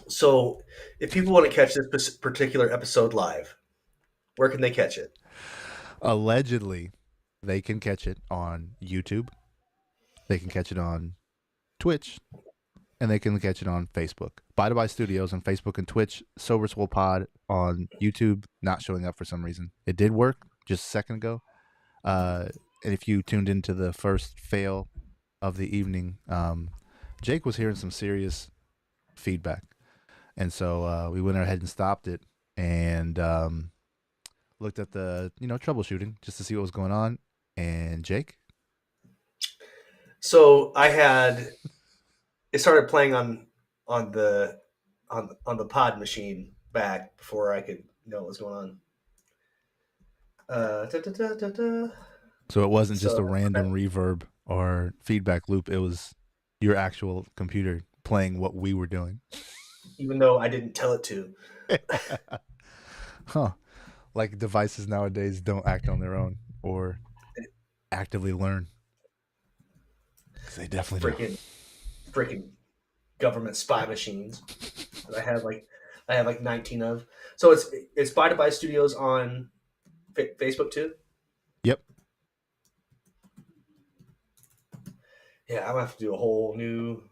So, if people want to catch this particular episode live, where can they catch it? Allegedly, they can catch it on YouTube. They can catch it on Twitch, and they can catch it on Facebook. By Studios on Facebook and Twitch. Sober Swole Pod on YouTube. Not showing up for some reason. It did work just a second ago. Uh, and if you tuned into the first fail of the evening, Jake was hearing some serious feedback, and so we went ahead and stopped it and looked at the troubleshooting just to see what was going on. And Jake, So, I had it started playing on the pod machine back before I could know what was going on. Da, da, da, da, da. so it wasn't just So, a random reverb or feedback loop. It was your actual computer playing what we were doing. even though I didn't tell it to, Huh. Like devices nowadays don't act on their own or actively learn. 'Cause they definitely do. freaking government spy machines that I have like 19 of. So it's By Studios on Facebook too. Yep. Yeah, I'm gonna have to do a whole new.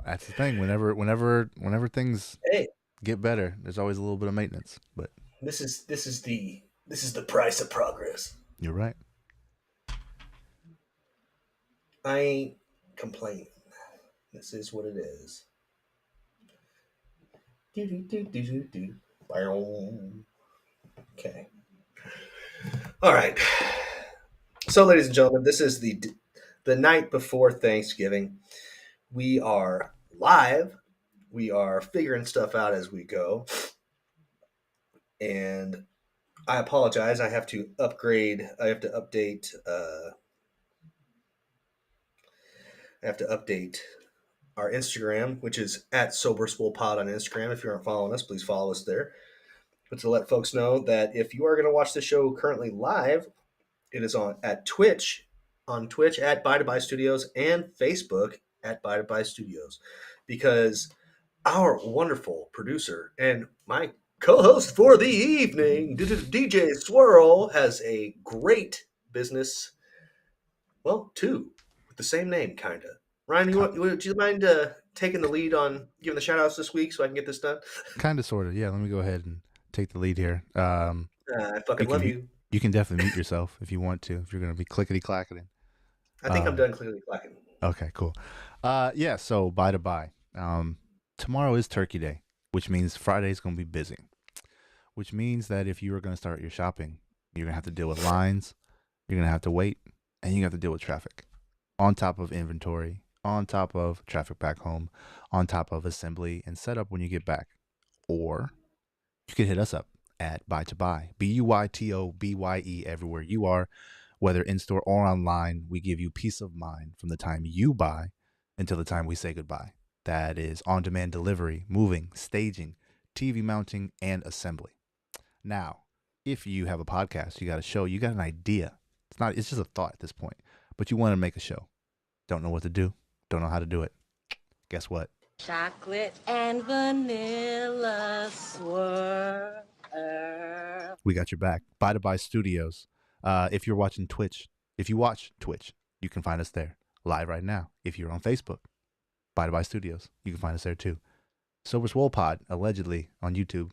That's the thing. Whenever things Hey, get better, there's always a little bit of maintenance. But this is the price of progress. you're right. I ain't complaining. This is what it is. Do do do do do do. Okay. All right. So, ladies and gentlemen, this is the night before Thanksgiving. We are live. We are figuring stuff out as we go, and I apologize. I have to upgrade. I have to update. I have to update our Instagram, which is at Sober Swole Pod on Instagram. If you aren't following us, please follow us there. But to let folks know that if you are going to watch the show currently live, it is on Twitch at By Studios and Facebook at By Studios, because our wonderful producer and my co-host for the evening, DJ Swirl, has a great business. Well, two with the same name, kind of. Ryan, would you mind taking the lead on giving the shout outs this week so I can get this done? Kind of, sort of. Yeah. Let me go ahead and take the lead here. I You fucking can love mute. you. You can definitely mute yourself if you want to. If you're gonna be clickety clacking. I think I'm done clearly clacking. Okay, cool. Yeah, so bye. Tomorrow is Turkey Day, which means Friday's going to be busy, which means that if you are going to start your shopping, you're going to have to deal with lines, you're going to have to wait, and you have to deal with traffic on top of inventory, on top of traffic back home, on top of assembly and setup when you get back. Or you can hit us up at Buy to Buy, BUYTOBYE, everywhere you are, whether in store or online. We give you peace of mind from the time you buy until the time we say goodbye. That is on demand delivery, moving, staging, TV mounting, and assembly. Now, if you have a podcast, you got a show, you got an idea. It's just a thought at this point, but you want to make a show. Don't know what to do, don't know how to do it. Guess what? Chocolate and vanilla swirl. We got your back. By to Buy Studios. If you're watching Twitch, if you watch Twitch, you can find us there live right now. If you're on Facebook, By to Buy Studios, you can find us there too. Sober Swole Pod, allegedly on YouTube,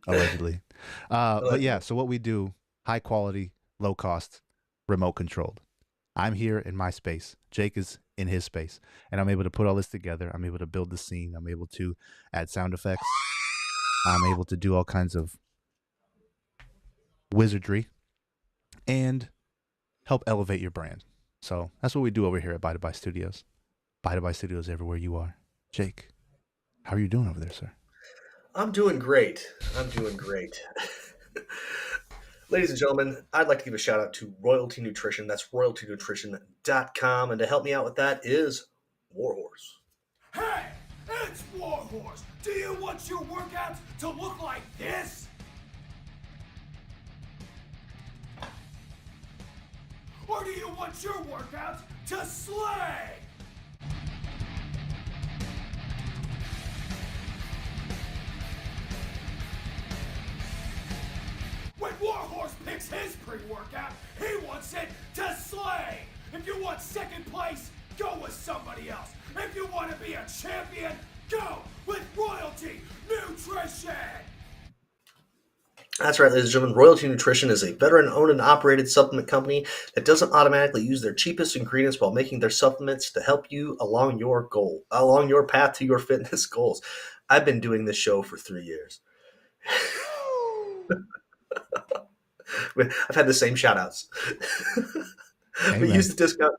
allegedly. But yeah, so what we do, high quality, low cost, remote controlled. I'm here in my space. Jake is in his space, and I'm able to put all this together. I'm able to build the scene. I'm able to add sound effects. I'm able to do all kinds of wizardry and help elevate your brand. So that's what we do over here at By to Buy Studios. By to Buy Studios everywhere you are. Jake, how are you doing over there, sir? I'm doing great. I'm doing great. Ladies and gentlemen, I'd like to give a shout out to Royalty Nutrition. That's royaltynutrition.com. And to help me out with that is Warhorse. Hey, it's Warhorse. Do you want your workouts to look like this? Or do you want your workouts to slay? Warhorse picks his pre-workout, he wants it to slay. If you want second place, go with somebody else. If you want to be a champion, go with Royalty Nutrition. That's right, ladies and gentlemen. Royalty Nutrition is a veteran-owned and operated supplement company that doesn't automatically use their cheapest ingredients while making their supplements to help you along your path to your fitness goals. I've been doing this show for 3 years. I've had the same shout-outs. Hey, But man. use the discount.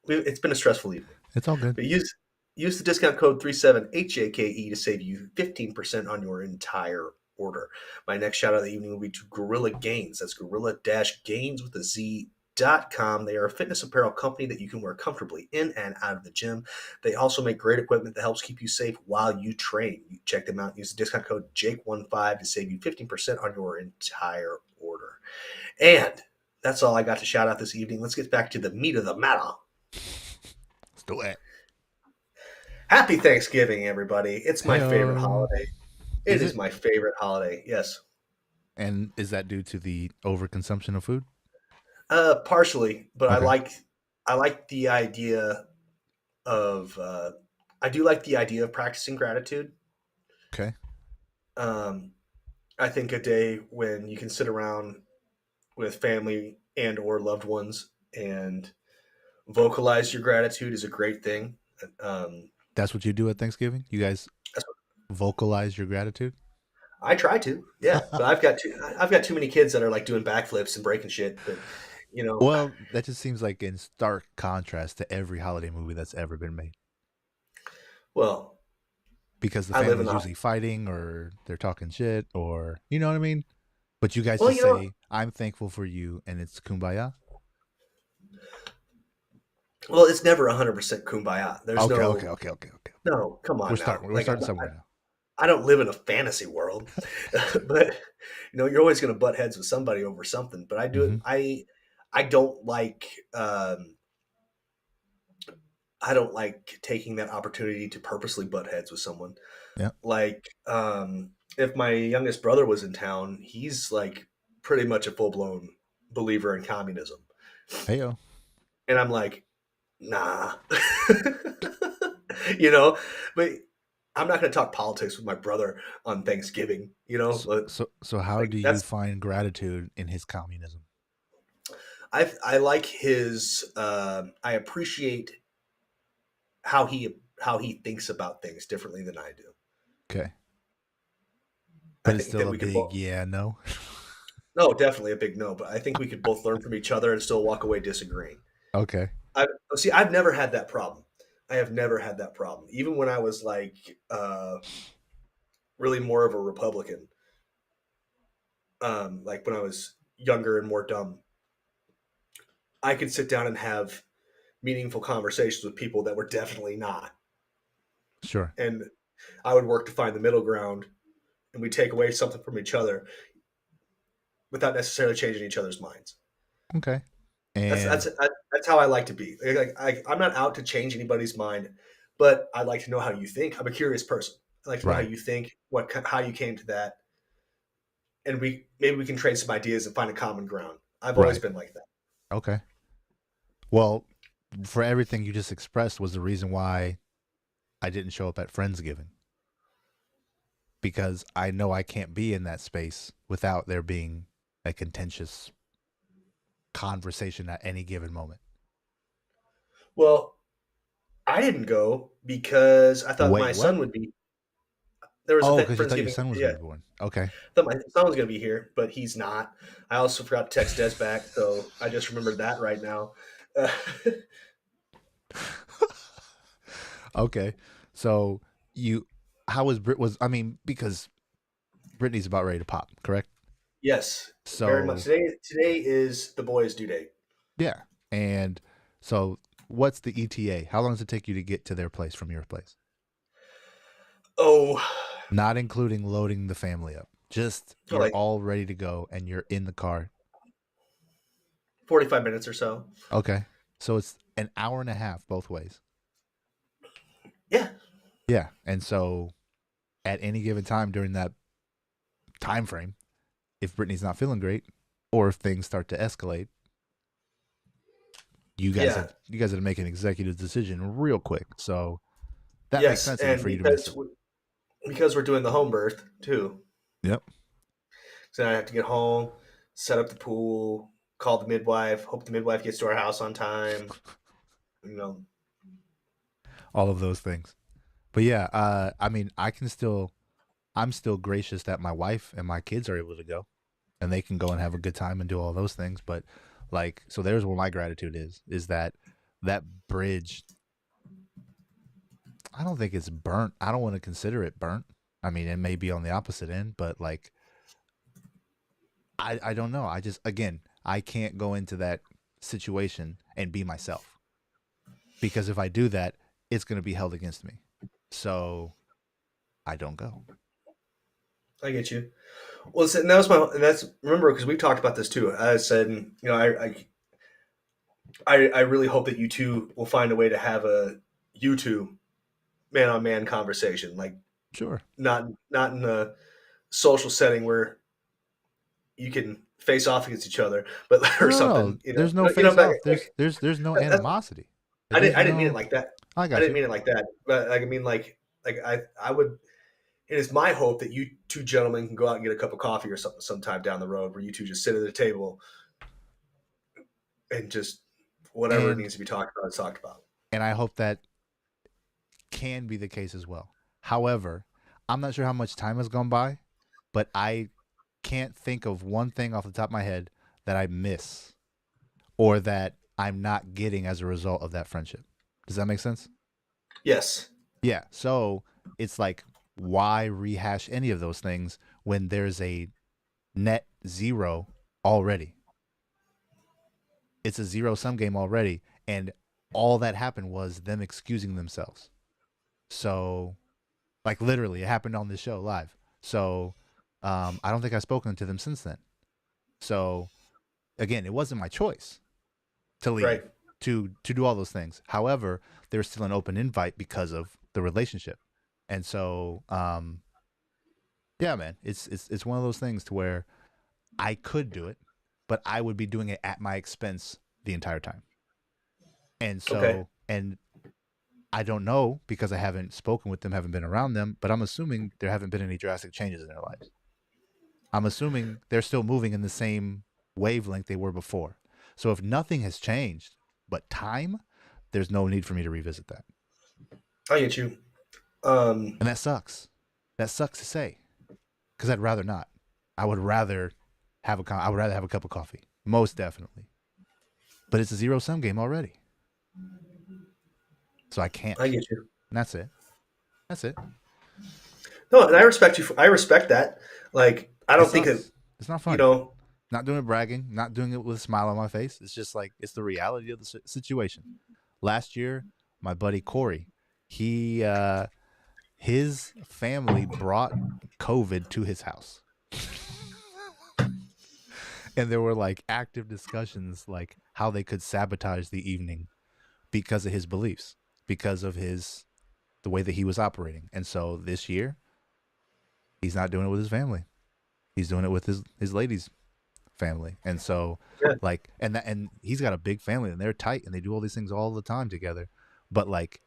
It's been a stressful evening. It's all good. But use the discount code 37HJKE to save you 15% on your entire order. My next shout out of the evening will be to Gorilla Gains. That's gorilla-gains with a Z.com. They are a fitness apparel company that you can wear comfortably in and out of the gym. They also make great equipment that helps keep you safe while you train. You check them out. Use the discount code JAKE15 to save you 15% on your entire order. And that's all I got to shout out this evening. Let's get back to the meat of the matter. Let's do it. Happy Thanksgiving, everybody. It's my favorite holiday. It Is is it? my favorite holiday. Yes. And is that due to the overconsumption of food? Partially, but Okay. I like the idea of I do like the idea of practicing gratitude. Okay. Um, I think a day when you can sit around with family and or loved ones and vocalize your gratitude is a great thing. Um, That's what you do at Thanksgiving? You guys that's what vocalize your gratitude? I try to, yeah, but I've got too many kids that are like doing backflips and breaking shit. But you know, Well, that just seems like in stark contrast to every holiday movie that's ever been made. well, Because the I live in family's the usually fighting or they're talking shit or, you know what I mean? But you guys well, just you know, say, I'm thankful for you, and it's kumbaya? well, it's never 100% kumbaya. There's Okay, okay, no okay, okay, okay. no. Come We're on now, starting. We're like starting somewhere now. I don't live in a fantasy world, but you're always going to butt heads with somebody over something. But I do it. Mm-hmm. I don't like I don't like taking that opportunity to purposely butt heads with someone. Yeah. Like if my youngest brother was in town, he's like pretty much a full blown believer in communism, Hey, yo. and I'm like, nah, you know. But I'm not going to talk politics with my brother on Thanksgiving, you know. But So how like do you that's find gratitude in his communism? I like his. I appreciate how he thinks about things differently than I do. Okay. I But it's think still that a we could big both. yeah, no? No, definitely a big no. But I think we could both learn from each other and still walk away disagreeing. Okay. I see. I've never had that problem. I have never had that problem. Even when I was like really more of a Republican, like when I was younger and more dumb, I could sit down and have meaningful conversations with people that were definitely not. Sure. And I would work to find the middle ground, and we take away something from each other without necessarily changing each other's minds. Okay. That's And that's that's how I like to be. I'm not out to change anybody's mind, but I like to know how you think. I'm a curious person. I like to know how right. you think, how you came to that, and maybe we can trade some ideas and find a common ground. I've always Right. been like that. Okay. Well, for everything you just expressed was the reason why I didn't show up at Friendsgiving. Because I know I can't be in that space without there being a contentious conversation at any given moment. Well, I didn't go because I thought Wait, my what? son would be. There was a Oh, because you thought your Friendsgiving. son was Yeah, going to be born. Okay. I thought my son was going to be here, but he's not. I also forgot to text Des back, so I just remembered that right now. Uh, Okay. So you, how was Brit was, I mean, because Brittany's about ready to pop, correct? yes, very much. So, Today is the boy's due date. yeah. And so what's the ETA? How long does it take you to get to their place from your place? Oh, Not including loading the family up. Just for you're like all ready to go and you're in the car. 45 minutes or so. Okay. So it's an hour and a half both ways. Yeah. Yeah. And so at any given time during that time frame, if Brittany's not feeling great, or if things start to escalate, you guys Yeah. have to make an executive decision real quick. So that makes Yes, sense of it and for you to miss it. because we're doing the home birth too, Yep. so I have to get home, set up the pool, call the midwife, hope the midwife gets to our house on time. You know, All of those things. But yeah, I mean, I'm still gracious that my wife and my kids are able to go and they can go and have a good time and do all those things. But like, so there's where my gratitude is that that bridge, I don't think it's burnt. I don't want to consider it burnt. I mean, it may be on the opposite end, but like, I don't know. I just, again, I can't go into that situation and be myself because if I do that, it's going to be held against me. So I don't go. I get you. Well, and that was and that's remember because we talked about this too. I said, I really hope that you two will find a way to have a you two man on man conversation, like Sure. not in a social setting where you can face off against each other, but No, or no, no. something. There's no face off. There's no animosity. There's I didn't mean it no. like that. I I got didn't you. mean it like that. But like I mean like I would. It is my hope that you two gentlemen can go out and get a cup of coffee or something sometime down the road, where you two just sit at the table and just whatever And needs to be talked about is talked about. I hope that can be the case as well. However, I'm not sure how much time has gone by, but I can't think of one thing off the top of my head that I miss or that I'm not getting as a result of that friendship. Does that make sense? Yes. Yeah. So it's like, why rehash any of those things when there's a net zero already? It's a zero sum game already. And all that happened was them excusing themselves. So, like, literally, it happened on this show live. So, I don't think I've spoken to them since then. So, again, it wasn't my choice to Right. leave to do all those things. However, there's still an open invite because of the relationship. And so, yeah, man, it's one of those things to where I could do it, but I would be doing it at my expense the entire time. And Okay. so, and I don't know because I haven't spoken with them, haven't been around them, but I'm assuming there haven't been any drastic changes in their lives. I'm assuming they're still moving in the same wavelength they were before. So if nothing has changed but time, there's no need for me to revisit that. I get you. And that sucks. That sucks to say because I'd rather not. I would rather I would rather have a cup of coffee. Most definitely. But it's a zero sum game already. So I I can't. get you. And that's it. That's it. No, and I respect you. I respect that. Like, I It don't think that sucks. It's not you fun. know. Not doing it bragging, not doing it with a smile on my face. It's just like it's the reality of the situation. Last year, my buddy Corey, he his family brought COVID to his house. And there were like active discussions like how they could sabotage the evening because of his beliefs, because of his the way that he was operating. And so this year, he's not doing it with his family. He's doing it with his ladies family. And so Yeah. like and he's got a big family and they're tight and they do all these things all the time together. But like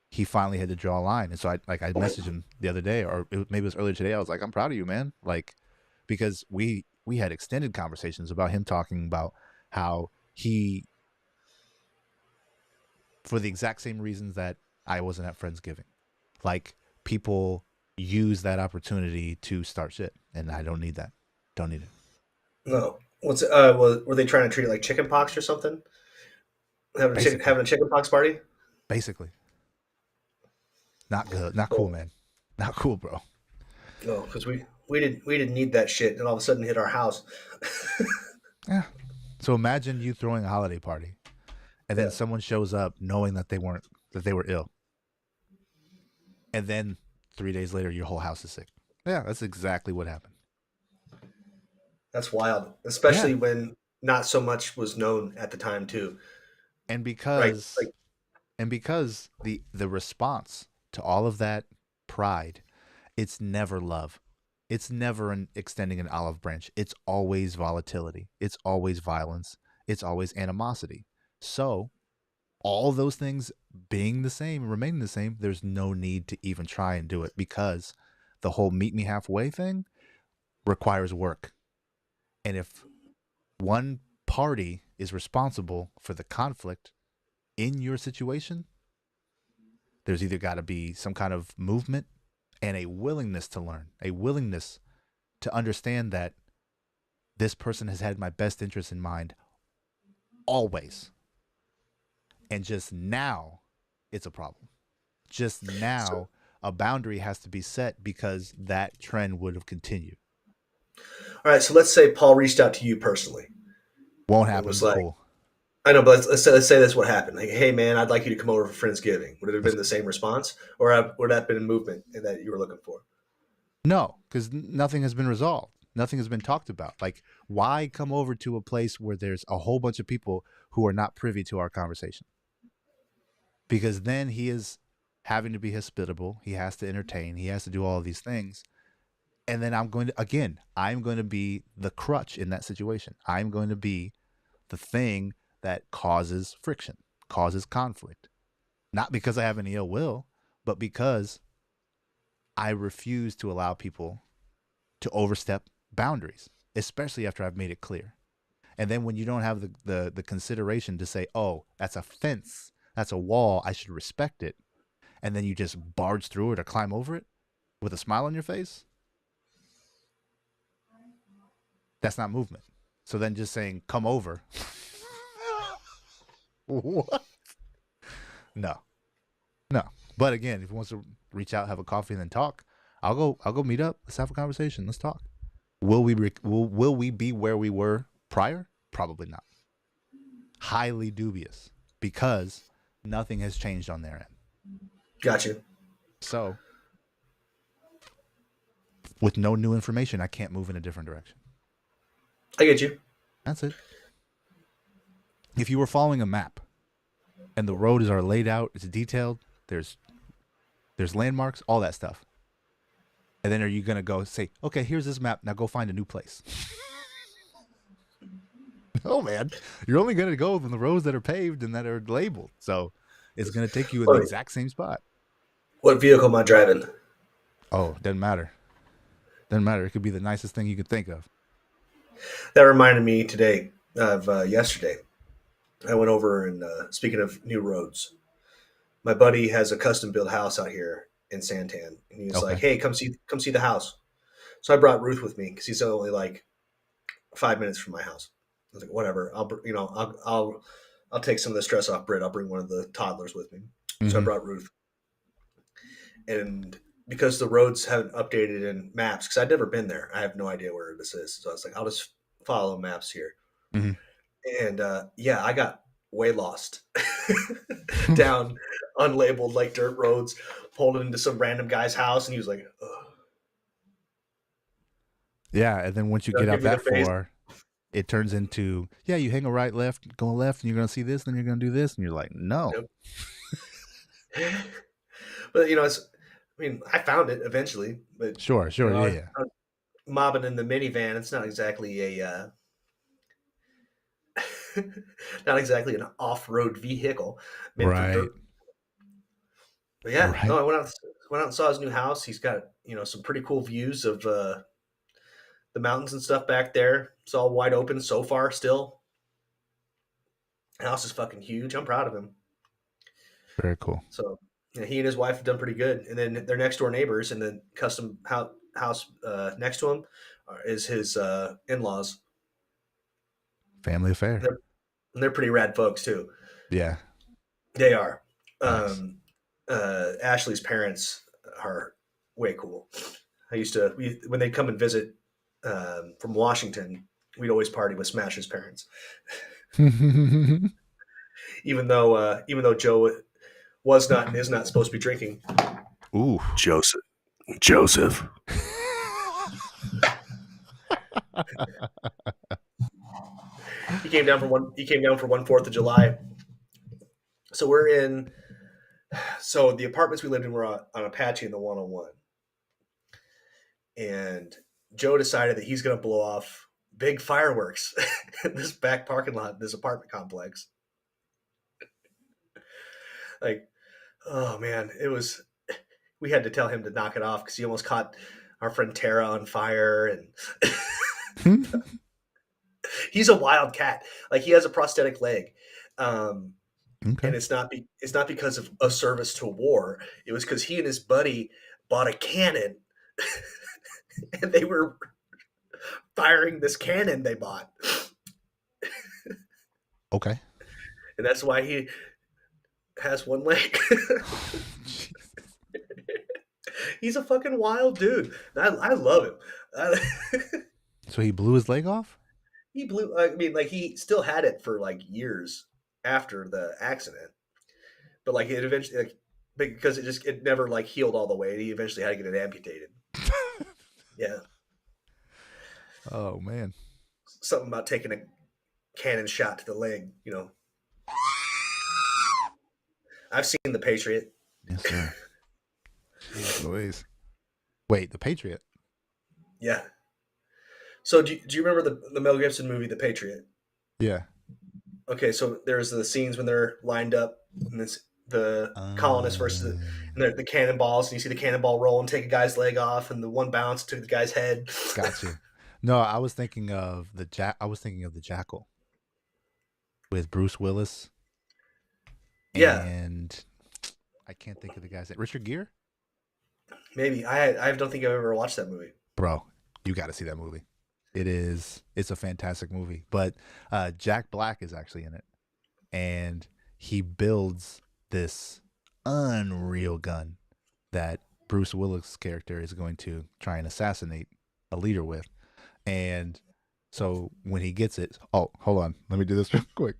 he finally had to draw a line. And so I messaged him the other day or maybe it was earlier today. I was like, I'm proud of you, man. Like because we had extended conversations about him talking about how he for the exact same reasons that I wasn't at Friendsgiving. Like people use that opportunity to start shit and I don't need that. Don't need it. No. Were they trying to treat it like chicken pox or something? Basically. Having a chicken pox party? Basically. Not good. Not cool, man. Not cool, bro. No, because we didn't need that shit, and all of a sudden hit our house. Yeah. So imagine you throwing a holiday party and then Yeah, someone shows up knowing that they were ill. And then 3 days later your whole house is sick. Yeah, that's exactly what happened. that's wild, Yeah. especially when not so much was known at the time too. And Right? Like, because the response to all of that pride, it's never love. It's never extending an olive branch. It's always volatility. It's always violence. It's always animosity. So, all those things being the same, remaining the same, there's no need to even try and do it, because the whole meet me halfway thing requires work. And if one party is responsible for the conflict in your situation, there's either got to be some kind of movement and a willingness to learn, a willingness to understand that this person has had my best interest in mind always. And just now, it's a problem. Just So, now, a boundary has to be set because that trend would have continued. all right. So let's say Paul reached out to you personally Won't and happen. was It's like, cool. I know, but let's say that's what happened. Like, hey, man, I'd like you to come over for Friendsgiving. Would it have That's, been the same response, or would that have been a movement that you were looking for? no, because nothing has been resolved. Nothing has been talked about. Like, why come over to a place where there's a whole bunch of people who are not privy to our conversation? Because then he is having to be hospitable. He has to entertain. He has to do all of these things. And then I'm going to be the crutch in that situation. I'm going to be the thing that causes friction, causes conflict. Not because I have any ill will, but because I refuse to allow people to overstep boundaries, especially after I've made it clear. And then when you don't have the consideration to say, oh, that's a fence, that's a wall, I should respect it, and then you just barge through it or climb over it with a smile on your face, that's not movement. So then just saying, come over. What? No, no. But again, if he wants to reach out, have a coffee, and then talk, I'll go meet up. Let's have a conversation. Let's talk. Will we be where we were prior? Probably not. Highly dubious, because nothing has changed on their end. Gotcha. So with no new information, I can't move in a different direction. I get you. That's it. If you were following a map and the roads are laid out, it's detailed, there's landmarks, all that stuff. And then are you going to go say, okay, here's this map, now go find a new place? No, man. You're only going to go on the roads that are paved and that are labeled. So it's going to take you in the exact same spot. What vehicle am I driving? Oh, doesn't matter. Doesn't matter. It could be the nicest thing you could think of. That reminded me today of yesterday. I went over and speaking of new roads, my buddy has a custom built house out here in Santan, and he was like, Okay. "Hey, come see the house." So I brought Ruth with me because he's only like 5 minutes from my house. I was like, "Whatever, I'll take some of the stress off Britt. I'll bring one of the toddlers with me." So I Mm-hmm. brought Ruth, and because the roads haven't updated in maps, because I'd never been there, I have no idea where this is. So I was like, I'll just follow maps here. Mm-hmm. And yeah, I got way lost down unlabeled like dirt roads, pulled into some random guy's house, and he was like, "Ugh." Yeah, and then once you get out Give me the that face. far, it turns into, yeah, you hang a right, left, go left, and you're going to see this, then you're going to do this, and you're like, no. Nope. But I mean, I found it eventually. But Sure, yeah, yeah. I was mobbing in the minivan. It's not exactly not exactly an off-road vehicle meant for Right, dirt. But yeah, no, right. I went out and saw his new house. He's got some pretty cool views of the mountains and stuff back there. It's all wide open so far still. The house is fucking huge. I'm proud of him. Very cool. So he and his wife have done pretty good. And then their next door neighbors in the custom house next to him is his in-laws. Family affair. They're pretty rad folks too. Yeah, They are. nice. Ashley's parents are way cool. When they'd come and visit from Washington, we'd always party with Smash's parents. Even though Joe was not and is not supposed to be drinking. Ooh. Joseph. He came down for one 4th of July. So we're in. So the apartments we lived in were on Apache in the 101, and Joe decided that he's going to blow off big fireworks in this back parking lot, this apartment complex. Like, oh man, it was. We had to tell him to knock it off because he almost caught our friend Tara on fire, and he's a wild cat. Like he has a prosthetic leg, Okay. and it's not because of a service to war. It was because he and his buddy bought a cannon, and they were firing this cannon they bought, Okay. and that's why he has one leg. He's a fucking wild dude. I love him. So he blew his leg off? He blew. I mean, like he still had it for like years after the accident, but like it eventually, like, because it never like healed all the way. He eventually had to get it amputated. Yeah, Oh man. something about taking a cannon shot to the leg. You know, I've seen The Patriot. Yes, sir. Jeez Louise. Wait, the Patriot. Yeah. So do you remember the Mel Gibson movie The Patriot? Yeah. Okay, so there's the scenes when they're lined up, and it's the colonists versus the cannonballs, and you see the cannonball roll and take a guy's leg off, and the one bounce took the guy's head. Got you. No, I was thinking of I was thinking of the Jackal with Bruce Willis. Yeah, And I can't think of the guy's name. Richard Gere? maybe I don't think I've ever watched that movie. Bro, you got to see that movie. It's a fantastic movie. But Jack Black is actually in it. And he builds this unreal gun that Bruce Willis' character is going to try and assassinate a leader with. And so when he gets it, oh, hold on. Let me do this real quick.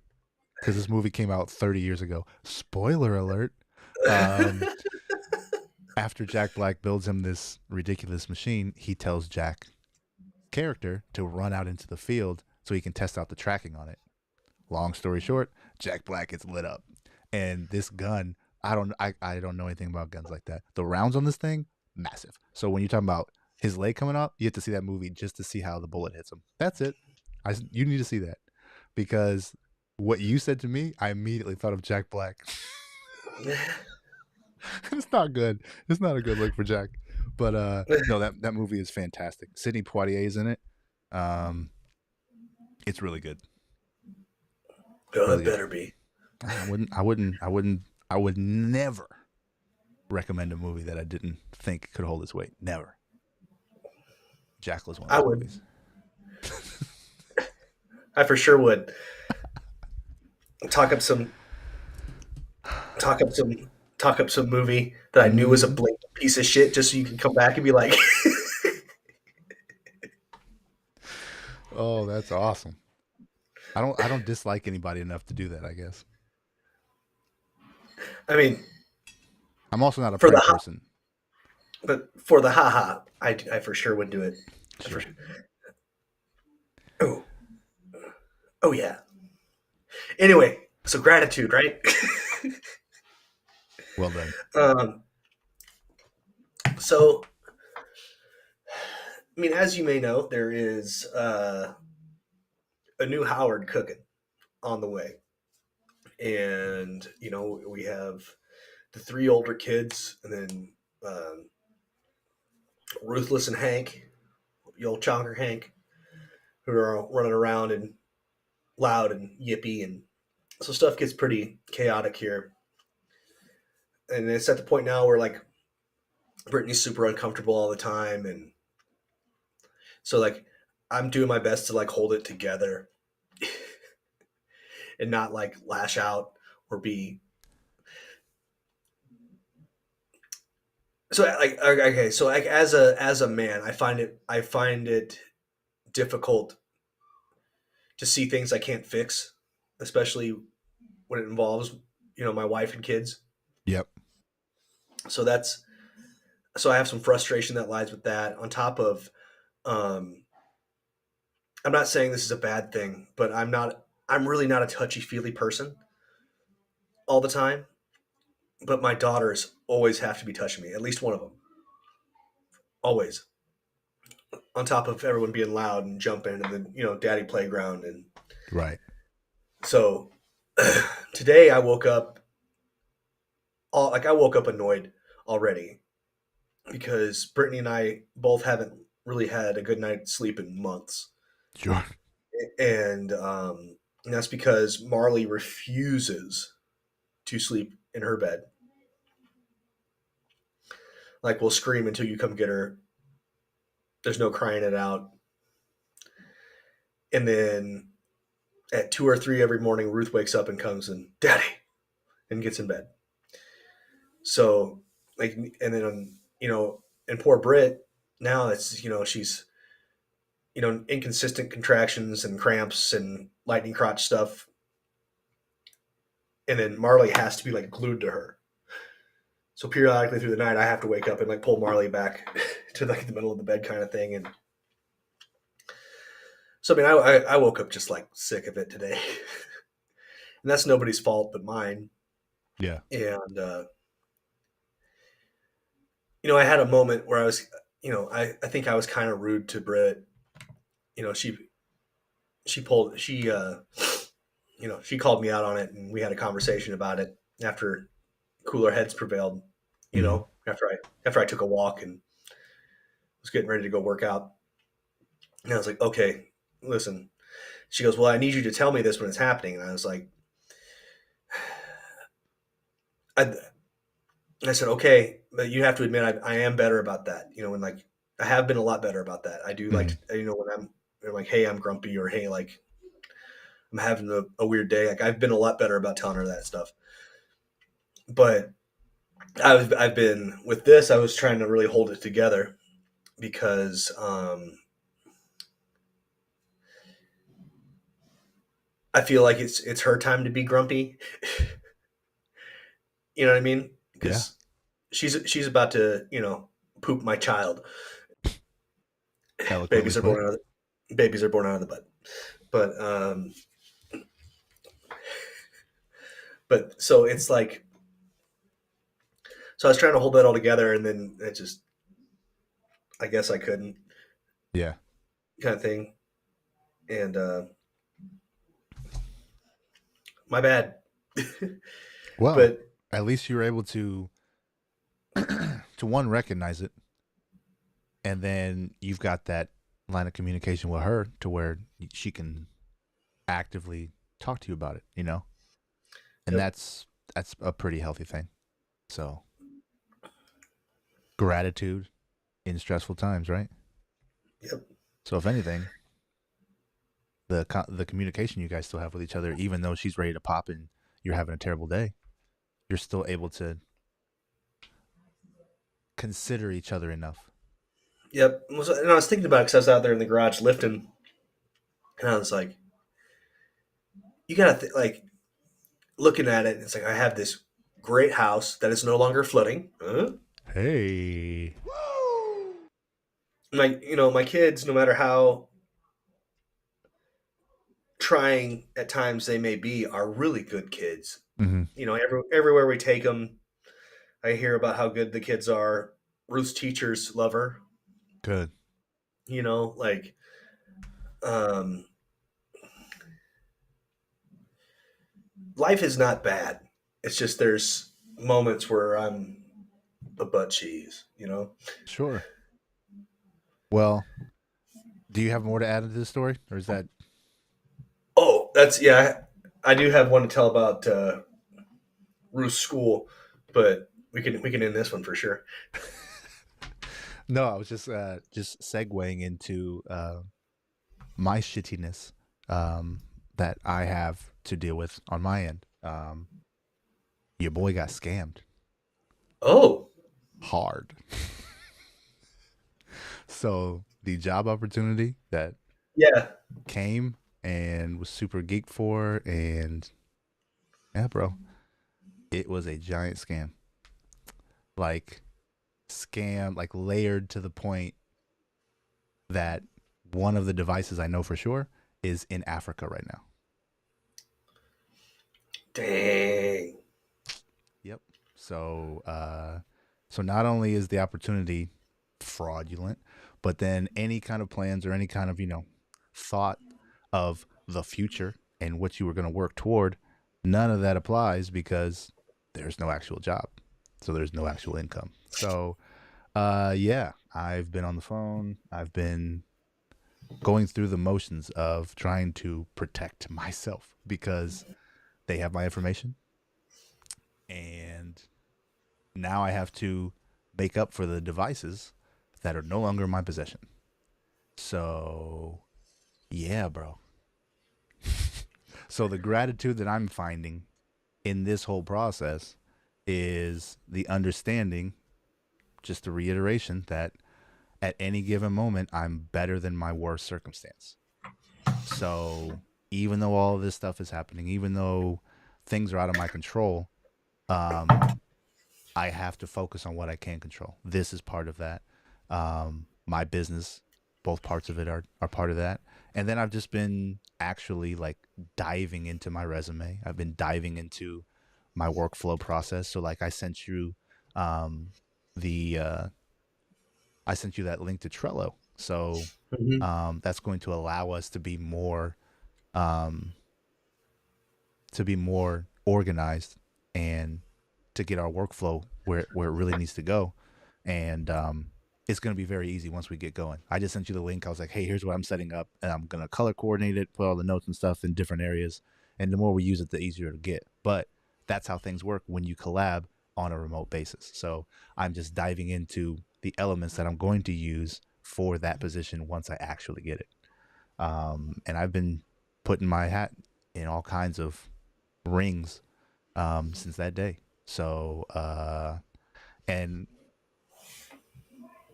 Because this movie came out 30 years ago. Spoiler alert. After Jack Black builds him this ridiculous machine, he tells Jack character to run out into the field so he can test out the tracking on it. Long story short, Jack Black gets lit up. And this gun, I don't know anything about guns like that. The rounds on this thing, massive. So when you're talking about his leg coming up, you have to see that movie just to see how the bullet hits him. That's it. You need to see that. Because what you said to me, I immediately thought of Jack Black. It's not good. It's not a good look for Jack. But no, that movie is fantastic. Sidney Poitier is in it. It's really good. Oh, Really it good. better be. I would never recommend a movie that I didn't think could hold its weight. Never. Jackal is one of those movies. I for sure would. Talk up some movie that I knew was a blatant piece of shit, just so you can come back and be like, Oh, that's awesome. I don't dislike anybody enough to do that, I guess. I mean, I'm also not a For pretty the person. but for the haha, I for sure would do it. Sure. Oh, oh yeah. Anyway, so gratitude, right? Well done. So, I mean, as you may know, there is a new Howard cooking on the way, and you know we have the three older kids, and then Ruthless and Hank, the old chonker Hank, who are all running around and loud and yippy, and so stuff gets pretty chaotic here. And it's at the point now where like Brittany's super uncomfortable all the time, and so like I'm doing my best to like hold it together and not like lash out or be so like okay. So like as a man, I find it difficult to see things I can't fix, especially when it involves my wife and kids. Yep. So I have some frustration that lies with that. On top of, I'm not saying this is a bad thing, but I'm really not a touchy feely person all the time. But my daughters always have to be touching me, at least one of them, always. on top of everyone being loud and jumping and then, daddy playground. And Right. so today I woke up I woke up annoyed already because Brittany and I both haven't really had a good night's sleep in months. Sure. And that's because Marley refuses to sleep in her bed. Like, we'll scream until you come get her. There's no crying it out. And then at 2 or 3 every morning, Ruth wakes up and comes and, Daddy, and gets in bed. So, like, and then, and poor Brit, now it's, she's, inconsistent contractions and cramps and lightning crotch stuff. And then Marley has to be like glued to her. So periodically through the night, I have to wake up and like pull Marley back to like the middle of the bed kind of thing. And so, I mean, I woke up just like sick of it today. And that's nobody's fault but mine. Yeah. And, I had a moment where I was, I think I was kind of rude to Britt. She pulled, she called me out on it and we had a conversation about it after cooler heads prevailed, Mhm. after I took a walk and was getting ready to go work out. And I was like, okay, listen. She goes, well, I need you to tell me this when it's happening. And I was like, I said, okay, but you have to admit I am better about that. When like I have been a lot better about that. I do like, Mhm. when I'm like, hey, I'm grumpy, or hey, like I'm having a weird day. Like, I've been a lot better about telling her that stuff. But I've been with this. I was trying to really hold it together because I feel like it's her time to be grumpy. You know what I mean? Yeah. Because she's about to poop my child. Eloquently Babies are put. born out of babies are born out of the butt. But so it's like, so I was trying to hold that all together, and then it just, I guess I couldn't, Yeah. kind of thing. And my bad. Well, But at least you were able to to one recognize it, and then you've got that line of communication with her to where she can actively talk to you about it, and yep, that's a pretty healthy thing. So gratitude in stressful times, right? yep, So if anything, the communication you guys still have with each other, even though she's ready to pop and you're having a terrible day, you're still able to consider each other enough. yep. And I was thinking about it because I was out there in the garage lifting, and I was like, you gotta like, looking at it. It's like, I have this great house that is no longer flooding. Huh? Hey. My kids, no matter how trying at times they may be, are really good kids. Mm-hmm. Everywhere we take them, I hear about how good the kids are. Ruth's teachers love her. Good. Like, um, life is not bad. It's just there's moments where I'm a butt cheese. Sure. Well, do you have more to add to this story, or is that Oh, that's yeah. I do have one to tell about Ruth's school, but we can end this one for sure. no? I was just segueing into my shittiness that I have to deal with on my end. Your boy got scammed Oh, hard. So the job opportunity that yeah. came and was super geeked for, and yeah, bro, it was a giant scam. Like scam, like layered to the point that one of the devices I know for sure is in Africa right now. Dang. Yep. So, so not only is the opportunity fraudulent. But then any kind of plans or any kind of, thought of the future and what you were going to work toward, none of that applies because there's no actual job. So there's no actual income. So, yeah, I've been on the phone. I've been going through the motions of trying to protect myself because they have my information. And now I have to make up for the devices that are no longer in my possession. So, yeah, bro. So the gratitude that I'm finding in this whole process is the understanding, just a reiteration, that at any given moment, I'm better than my worst circumstance. So even though all of this stuff is happening, even though things are out of my control, um, I have to focus on what I can control. This is part of that. My business, both parts of it are part of that. And then I've just been actually like diving into my resume. I've been diving into my workflow process. So like um, the I sent you that link to Trello. So Mm-hmm. that's going to allow us um, to be more organized and to get our workflow where it really needs to go. And it's going to be very easy once we get going. I just sent you the link. I was like, hey, here's what I'm setting up. And I'm going to color coordinate it, put all the notes and stuff in different areas. And the more we use it, the easier to get. But that's how things work when you collab on a remote basis. So I'm just diving into the elements that I'm going to use for that position once I actually get it. And I've been putting my hat in all kinds of rings since that day. So, and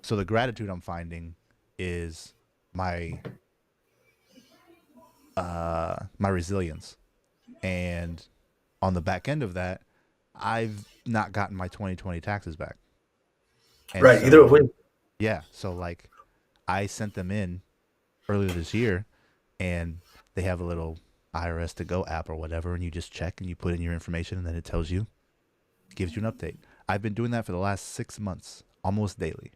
so the gratitude I'm finding is my my resilience, and on the back end of that, I've not gotten my 2020 taxes back, and Right. Either way. so yeah, so like I sent them in earlier this year, and they have a little IRS to go app or whatever, and you just check and you put in your information, and then it tells you, gives you an update. I've been doing that for the last 6 months, almost daily.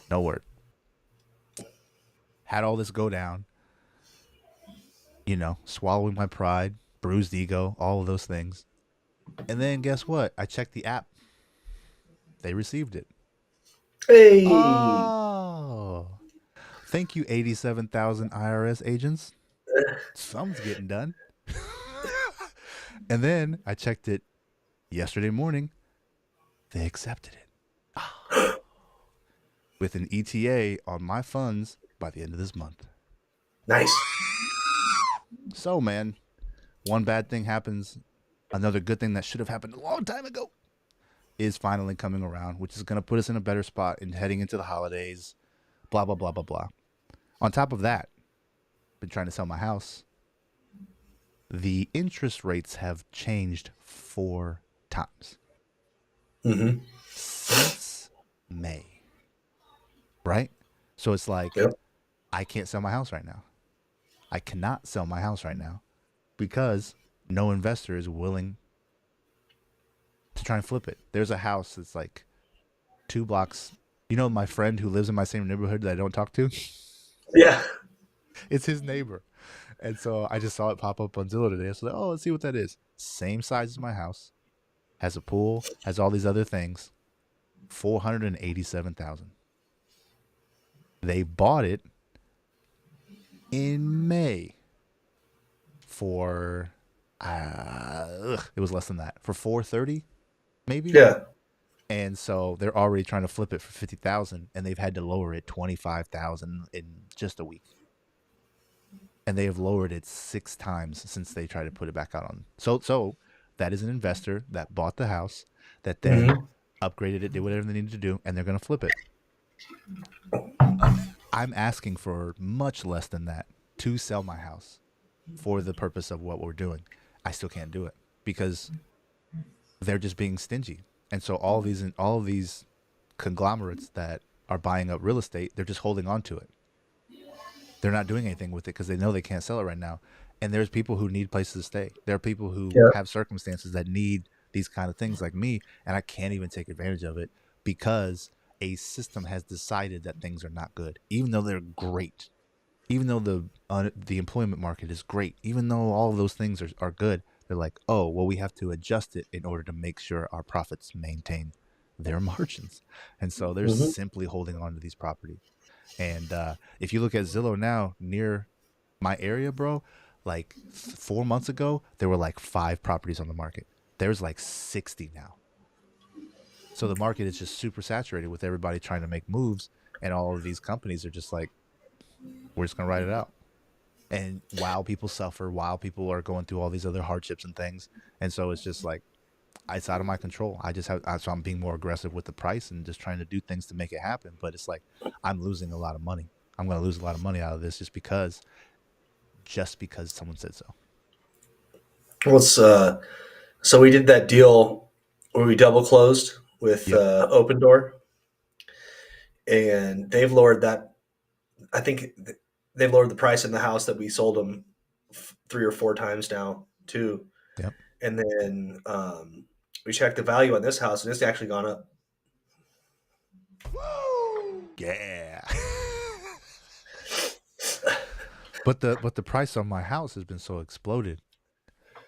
No word. Had all this go down, swallowing my pride, bruised ego, all of those things. And then guess what? I checked the app. They received it. Hey. Oh, thank you, 87,000 IRS agents. Something's getting done. And then I checked it yesterday morning. They accepted it. With an ETA on my funds by the end of this month. Nice. So, man, one bad thing happens, another good thing that should have happened a long time ago is finally coming around, which is going to put us in a better spot in heading into the holidays, blah, blah, blah, blah, blah. On top of that, been trying to sell my house. The interest rates have changed 4 times Mm-hmm. since May, right? So it's like, Yep. I can't sell my house right now. I cannot sell my house right now because no investor is willing to try and flip it. There's a house that's like 2 blocks. You know, my friend who lives in my same neighborhood that I don't talk to? Yeah. It's his neighbor. And so I just saw it pop up on Zillow today. I was like, oh, let's see what that is. Same size as my house, has a pool, has all these other things. 487,000. They bought it in May for it was less than that, for 430 maybe. Yeah. And so they're already trying to flip it for 50,000, and they've had to lower it 25,000 in just a week. And they have lowered it 6 times since they tried to put it back out on. So that is an investor that bought the house, that then Mm-hmm. upgraded it, did whatever they needed to do, and they're going to flip it. I'm asking for much less than that to sell my house for the purpose of what we're doing. I still can't do it because they're just being stingy. And so all of these conglomerates that are buying up real estate, they're just holding on to it. They're not doing anything with it because they know they can't sell it right now. And there's people who need places to stay. There are people who Yeah. have circumstances that need these kind of things like me, and I can't even take advantage of it because a system has decided that things are not good, even though they're great, even though the employment market is great, even though all of those things are good. They're like, oh, well, we have to adjust it in order to make sure our profits maintain their margins, and so they're Mm-hmm. simply holding on to these properties. And if you look at Zillow now near my area, bro, like 4 months ago, there were like 5 properties on the market. There's like 60 now. So the market is just super saturated with everybody trying to make moves, and all of these companies are just like, we're just gonna ride it out. And while people suffer, while people are going through all these other hardships and things, and so it's just like it's out of my control. I just have so I'm being more aggressive with the price and just trying to do things to make it happen. But it's like I'm losing a lot of money. I'm gonna lose a lot of money out of this just because someone said so. Let's so we did that deal where we double closed with Yep. Open Door, and they've lowered that. I think they've lowered the price in the house that we sold them 3 or 4 times now too. Yep. And then we checked the value on this house, and it's actually gone up. Yeah. but the price on my house has been so exploded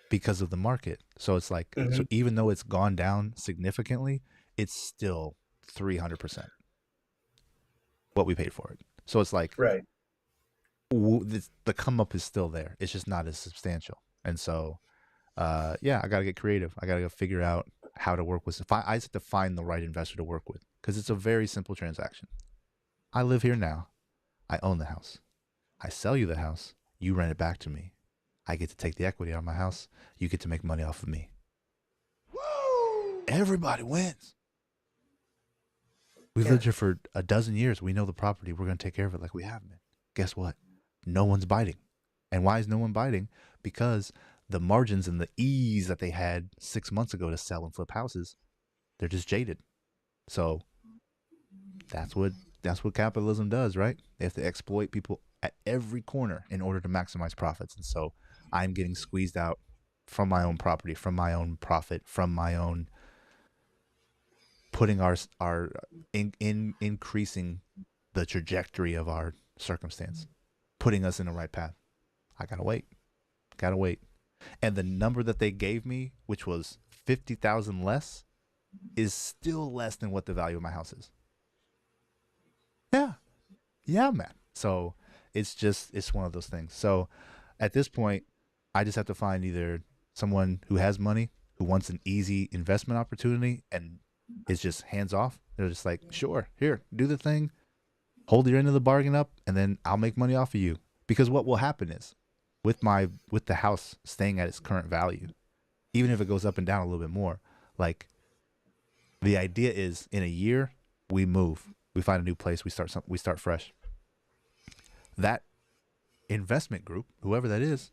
because of the market. So it's like, so Mm-hmm. even though it's gone down significantly, it's still 300% what we paid for it. So it's like Right. the come up is still there. It's just not as substantial. And so, yeah, I got to get creative. I got to go figure out how to work with. I just have to find the right investor to work with because it's a very simple transaction. I live here now. I own the house. I sell you the house. You rent it back to me. I get to take the equity out of my house. You get to make money off of me. Everybody wins. We've Yeah. lived here for a dozen years. We know the property. We're going to take care of it like we have been. Guess what? No one's biting. And why is no one biting? Because the margins and the ease that they had 6 months ago to sell and flip houses, they're just jaded. So that's what capitalism does, right? They have to exploit people at every corner in order to maximize profits. And so I'm getting squeezed out from my own property, from my own profit, from my own putting our in increasing the trajectory of our circumstance, putting us in the right path. I gotta wait. And the number that they gave me, which was 50,000 less, is still less than what the value of my house is. Yeah, yeah, man. So it's one of those things. So at this point, I just have to find either someone who has money, who wants an easy investment opportunity, and is just hands off. They're just like, sure, here, do the thing, hold your end of the bargain up, and then I'll make money off of you. Because what will happen is, with the house staying at its current value, even if it goes up and down a little bit more, like the idea is in a year we move, we find a new place, we start fresh. That investment group, whoever that is,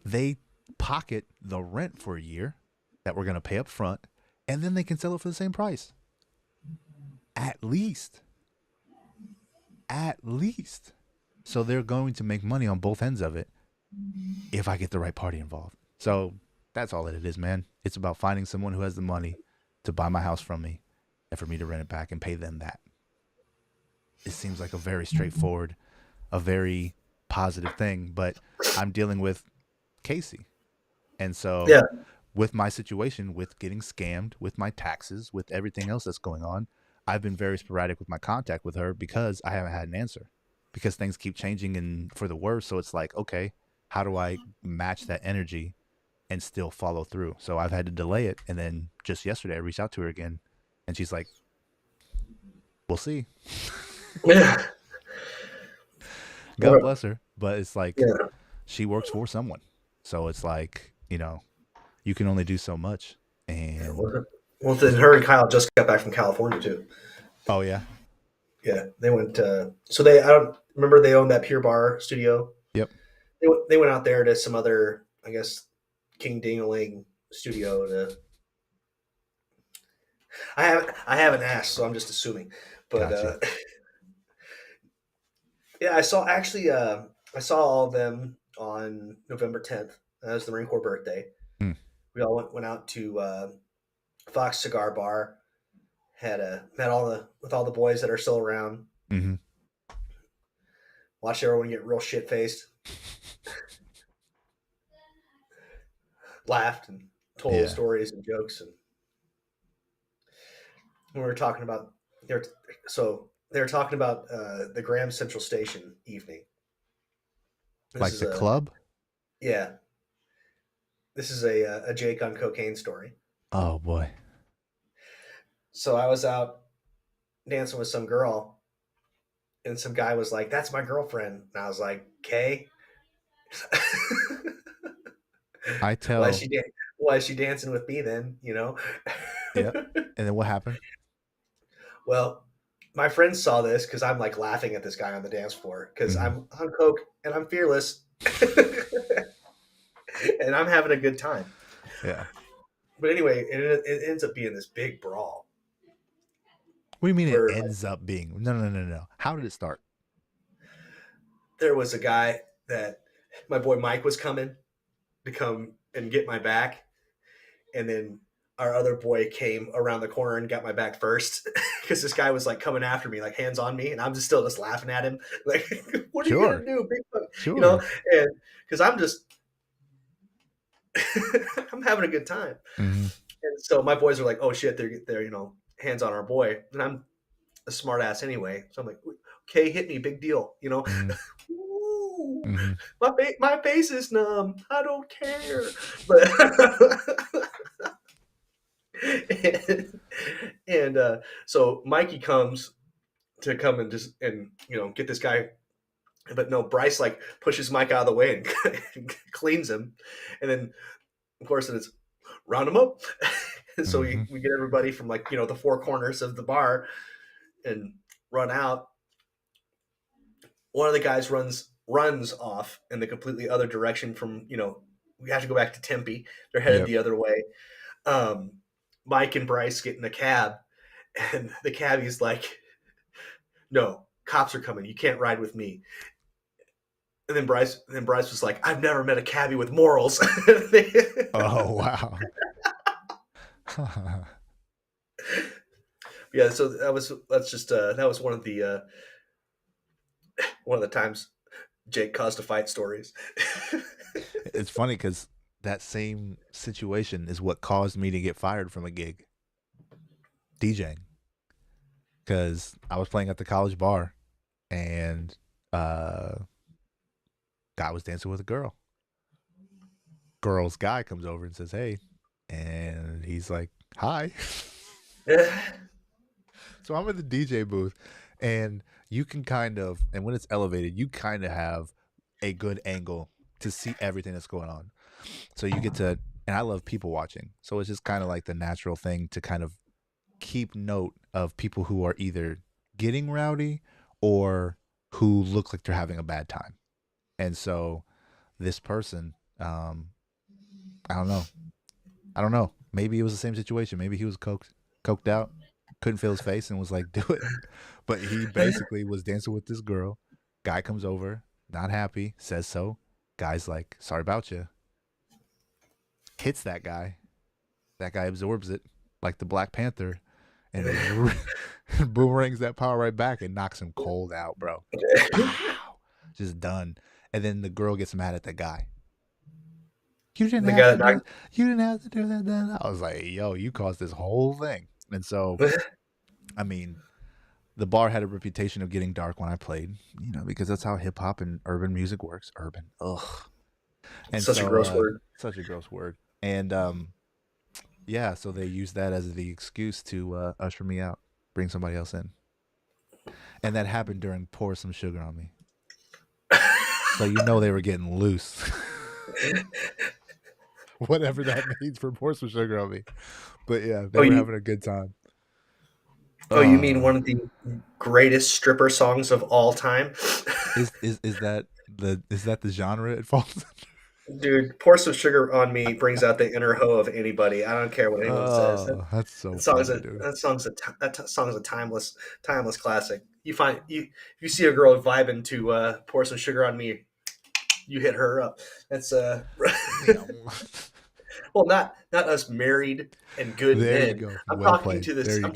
they pocket the rent for a year that we're going to pay up front, and then they can sell it for the same price. At least. At least. So they're going to make money on both ends of it if I get the right party involved. So that's all that it is, man. It's about finding someone who has the money to buy my house from me and for me to rent it back and pay them that. It seems like a very straightforward, a very positive thing, but I'm dealing with Casey. And so, Yeah. with my situation, with getting scammed, with my taxes, with everything else that's going on, I've been very sporadic with my contact with her because I haven't had an answer. Because things keep changing and for the worse. So it's like, okay, how do I match that energy and still follow through? So I've had to delay it. And then just yesterday, I reached out to her again, and she's like, we'll see. Yeah. God bless her. But it's like, Yeah. she works for someone. So it's like, you can only do so much. Yeah. And Well, then her and Kyle just got back from California too. oh yeah, Yeah, they went. So they, I don't remember, they owned that Pure Bar studio. yep, They went out there to some other, I guess, King Dingaling studio. I haven't asked, so I'm just assuming. But gotcha. yeah, I saw all of them on November 10th. That was the Marine Corps birthday. Hmm. We all went out to Fox Cigar Bar, Had met all the boys that are still around. Mm-hmm. Watched everyone get real shit faced. Laughed and told Yeah. stories and jokes. And we were talking about they were talking about the Graham Central Station evening. This Like is the club? yeah. This is a Jake on cocaine story. Oh boy. So I was out dancing with some girl, and some guy was like, "That's my girlfriend," and I was like, "Okay." I why is tell. she dan- Why is she dancing with me then? Yep. And then what happened? Well, my friends saw this because I'm like laughing at this guy on the dance floor because Mm-hmm. I'm on coke and I'm fearless, and I'm having a good time. Yeah. But anyway, it ends up being this big brawl What do you mean it where ends up being? No, no, no, no. How did it start? there was a guy that my boy Mike was coming to come and get my back, and then our other boy came around the corner and got my back first because this guy was like coming after me, like hands on me, and I'm just still just laughing at him, like, "What are you gonna Sure. do, big fuck?" You know, Sure. and because I'm just I'm having a good time, Mm-hmm. and so my boys are like, "Oh shit, they're hands on our boy," and I'm a smart ass anyway, so I'm like, "Okay, hit me, big deal," Mm-hmm. Ooh, Mm-hmm. my face is numb. I don't care, but and so Mikey comes to come and just and get this guy, but no, Bryce like pushes Mike out of the way and cleans him, and then of course it's round him up. And so Mm-hmm. we get everybody from like the four corners of the bar and run out. One of the guys runs off in the completely other direction from we have to go back to Tempe. They're headed Yep. the other way. um, Mike and Bryce get in a cab, and the cabbie's like, "No, cops are coming. You can't ride with me." And then Bryce was like, "I've never met a cabbie with morals." Oh wow. Yeah, so that was one of the times Jake caused a fight stories. It's funny because that same situation is what caused me to get fired from a gig DJing because I was playing at the college bar and guy was dancing with a girl. Girl's guy comes over and says, "Hey," and he's like, "Hi." So I'm in the DJ booth, and you can kind of, and when it's elevated, you kind of have a good angle to see everything that's going on. So you get to, and I love people watching. So it's just kind of like the natural thing to kind of keep note of people who are either getting rowdy or who look like they're having a bad time. And so this person, I don't know. I don't know. Maybe it was the same situation. Maybe he was coked out, couldn't feel his face, and was like, "Do it." But he basically was dancing with this girl. Guy comes over, not happy, says so. Guy's like, "Sorry about you." Hits that guy. That guy absorbs it like the Black Panther, and boomerangs that power right back and knocks him cold out, bro. Pow, just done. And then the girl gets mad at the guy. You didn't The have guy to that do. You didn't have to do that. Then I was like, "Yo, you caused this whole thing." And so, knocked I mean, the bar had a reputation of getting dark when I played, because that's how hip hop and urban music works. Urban, ugh. And such a so, gross word. such a gross word. And yeah, so they used that as the excuse to usher me out, bring somebody else in, and that happened during "Pour Some Sugar on Me." So they were getting loose, whatever that means for "Pour Some Sugar on Me." But yeah, they Oh, were you having a good time. oh, you mean Uh, one of the greatest stripper songs of all time? is that the genre it falls? Dude, "Pour Some Sugar on Me" brings out the inner hoe of anybody. I don't care what anyone says. Oh, that's so That song's funny, a dude. that song's a ti- that t- song's a timeless classic. If you see a girl vibing to "Pour Some Sugar on Me," you hit her up. That's Yeah. Well, not us married and good There you men. go. I'm Well talking played. to this. There you go.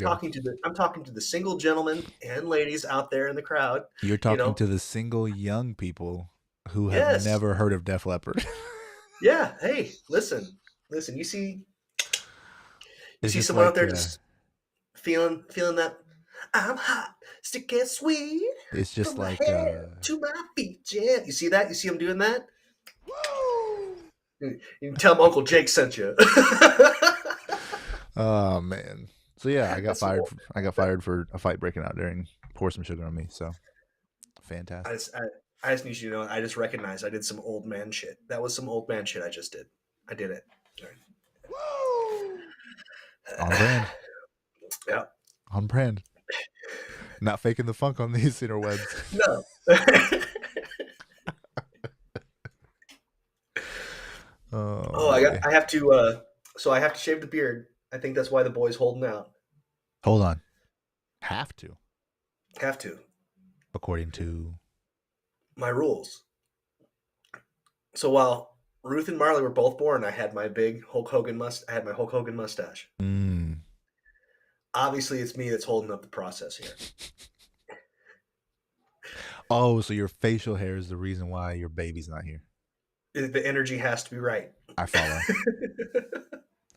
I'm talking to the single gentlemen and ladies out there in the crowd. You're You talking know, to the single young people who have yes, never heard of Def Leppard. yeah. Hey, listen. You It's see just someone out like there just feeling that I'm hot, sticky sweet it's just from my like head to my feet. Yeah, you see that? You see him doing that? You can tell him Uncle Jake sent you. oh man. So yeah, I got That's some fired. old. I got fired for a fight breaking out during Pour Some Sugar on Me. So I fantastic. just, I, I just need you to know. I just recognized I did some old man shit. That was some old man shit I just did. I did it. On brand. Yeah. On brand. Not faking the funk on these interwebs. No. Oh Oh, boy. I have to. So I have to shave the beard. I think that's why the boy's holding out. Hold on. Have to, Have to. according to. My rules. So while Ruth and Marley were both born, I had my big Hulk Hogan I had my Hulk Hogan mustache. Mm. Obviously, it's me that's holding up the process here. Oh, so your facial hair is the reason why your baby's not here. The energy has to be right. I follow.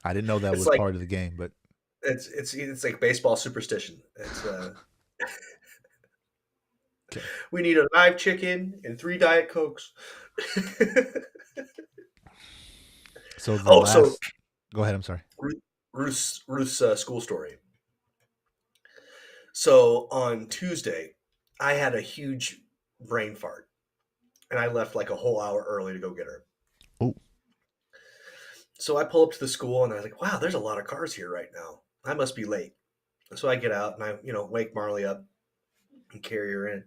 I didn't know that It's was like part of the game, but it's like baseball superstition. It's okay. we need a live chicken and 3 Diet Cokes. So the Oh, so last. Go ahead. I'm sorry. Ruth's school story. So on Tuesday, I had a huge brain fart, and I left like a whole hour early to go get her. Oh. So I pull up to the school, and I was like, "Wow, there's a lot of cars here right now. I must be late." So I get out and I, wake Marley up and carry her in,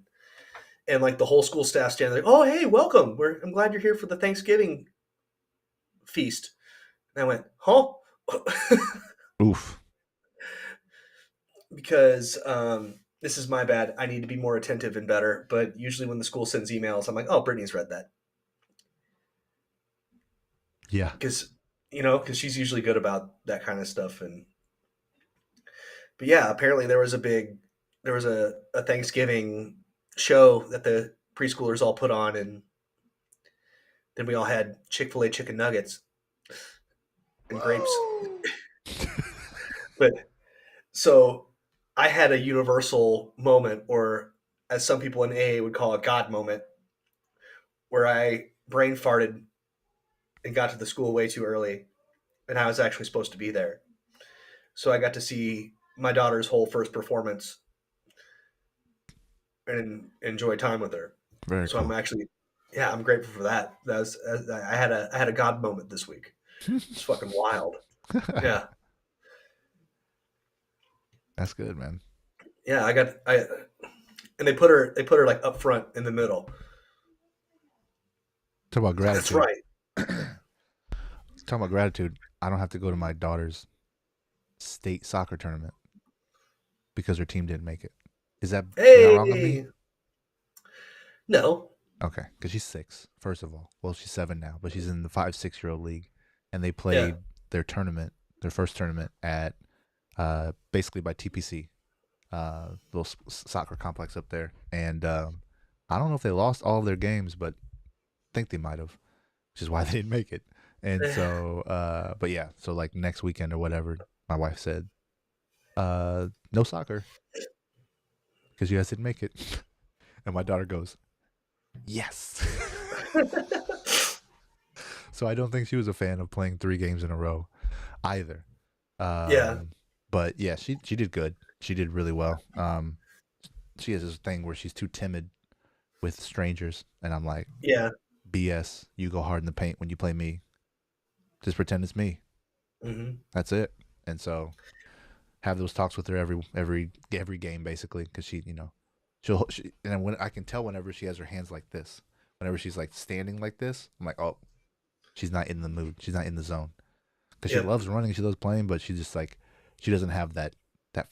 and like the whole school staff standing there, "Oh, hey, welcome. I'm glad you're here for the Thanksgiving feast." And I went, "Huh?" Oof. Because this is my bad. I need to be more attentive and better. But usually when the school sends emails, I'm like, "Oh, Brittany's read that," Yeah. because she's usually good about that kind of stuff. But yeah, apparently there was a Thanksgiving show that the preschoolers all put on, and then we all had Chick-fil-A chicken nuggets and grapes. But so I had a universal moment, or as some people in AA would call a God moment, where I brain farted and got to the school way too early, and I was actually supposed to be there. So I got to see my daughter's whole first performance and enjoy time with her. Very So I'm cool. actually, yeah, I'm grateful for that. I had a God moment this week. It's fucking wild. Yeah, That's good, man. yeah. And they put her like up front in the middle. Talk about That's gratitude. right. Talking about gratitude. I don't have to go to my daughter's state soccer tournament because her team didn't make it. Is that wrong of me? Hey, no, Okay, because she's 6. First of all, well, she's 7 now, but she's in the 5-6 year old league, and they yeah, played their first tournament at basically by TPC, little soccer complex up there, and I don't know if they lost all of their games, but I think they might have, which is why they didn't make it. And so, but yeah, so like next weekend or whatever, my wife said, no soccer because you guys didn't make it, and my daughter goes, yes. So I don't think she was a fan of playing 3 games in a row either. yeah, But yeah, she did good. She did really well. She has this thing where she's too timid with strangers, and I'm like, yeah. BS. You go hard in the paint when you play me. Just pretend it's me. Hmm. That's it. And so have those talks with her every game basically, because and when I can tell whenever she has her hands like this, whenever she's like standing like this, I'm like, oh, she's not in the mood. She's not in the zone. Because she Yep. loves running, she loves playing, but she just like she doesn't have that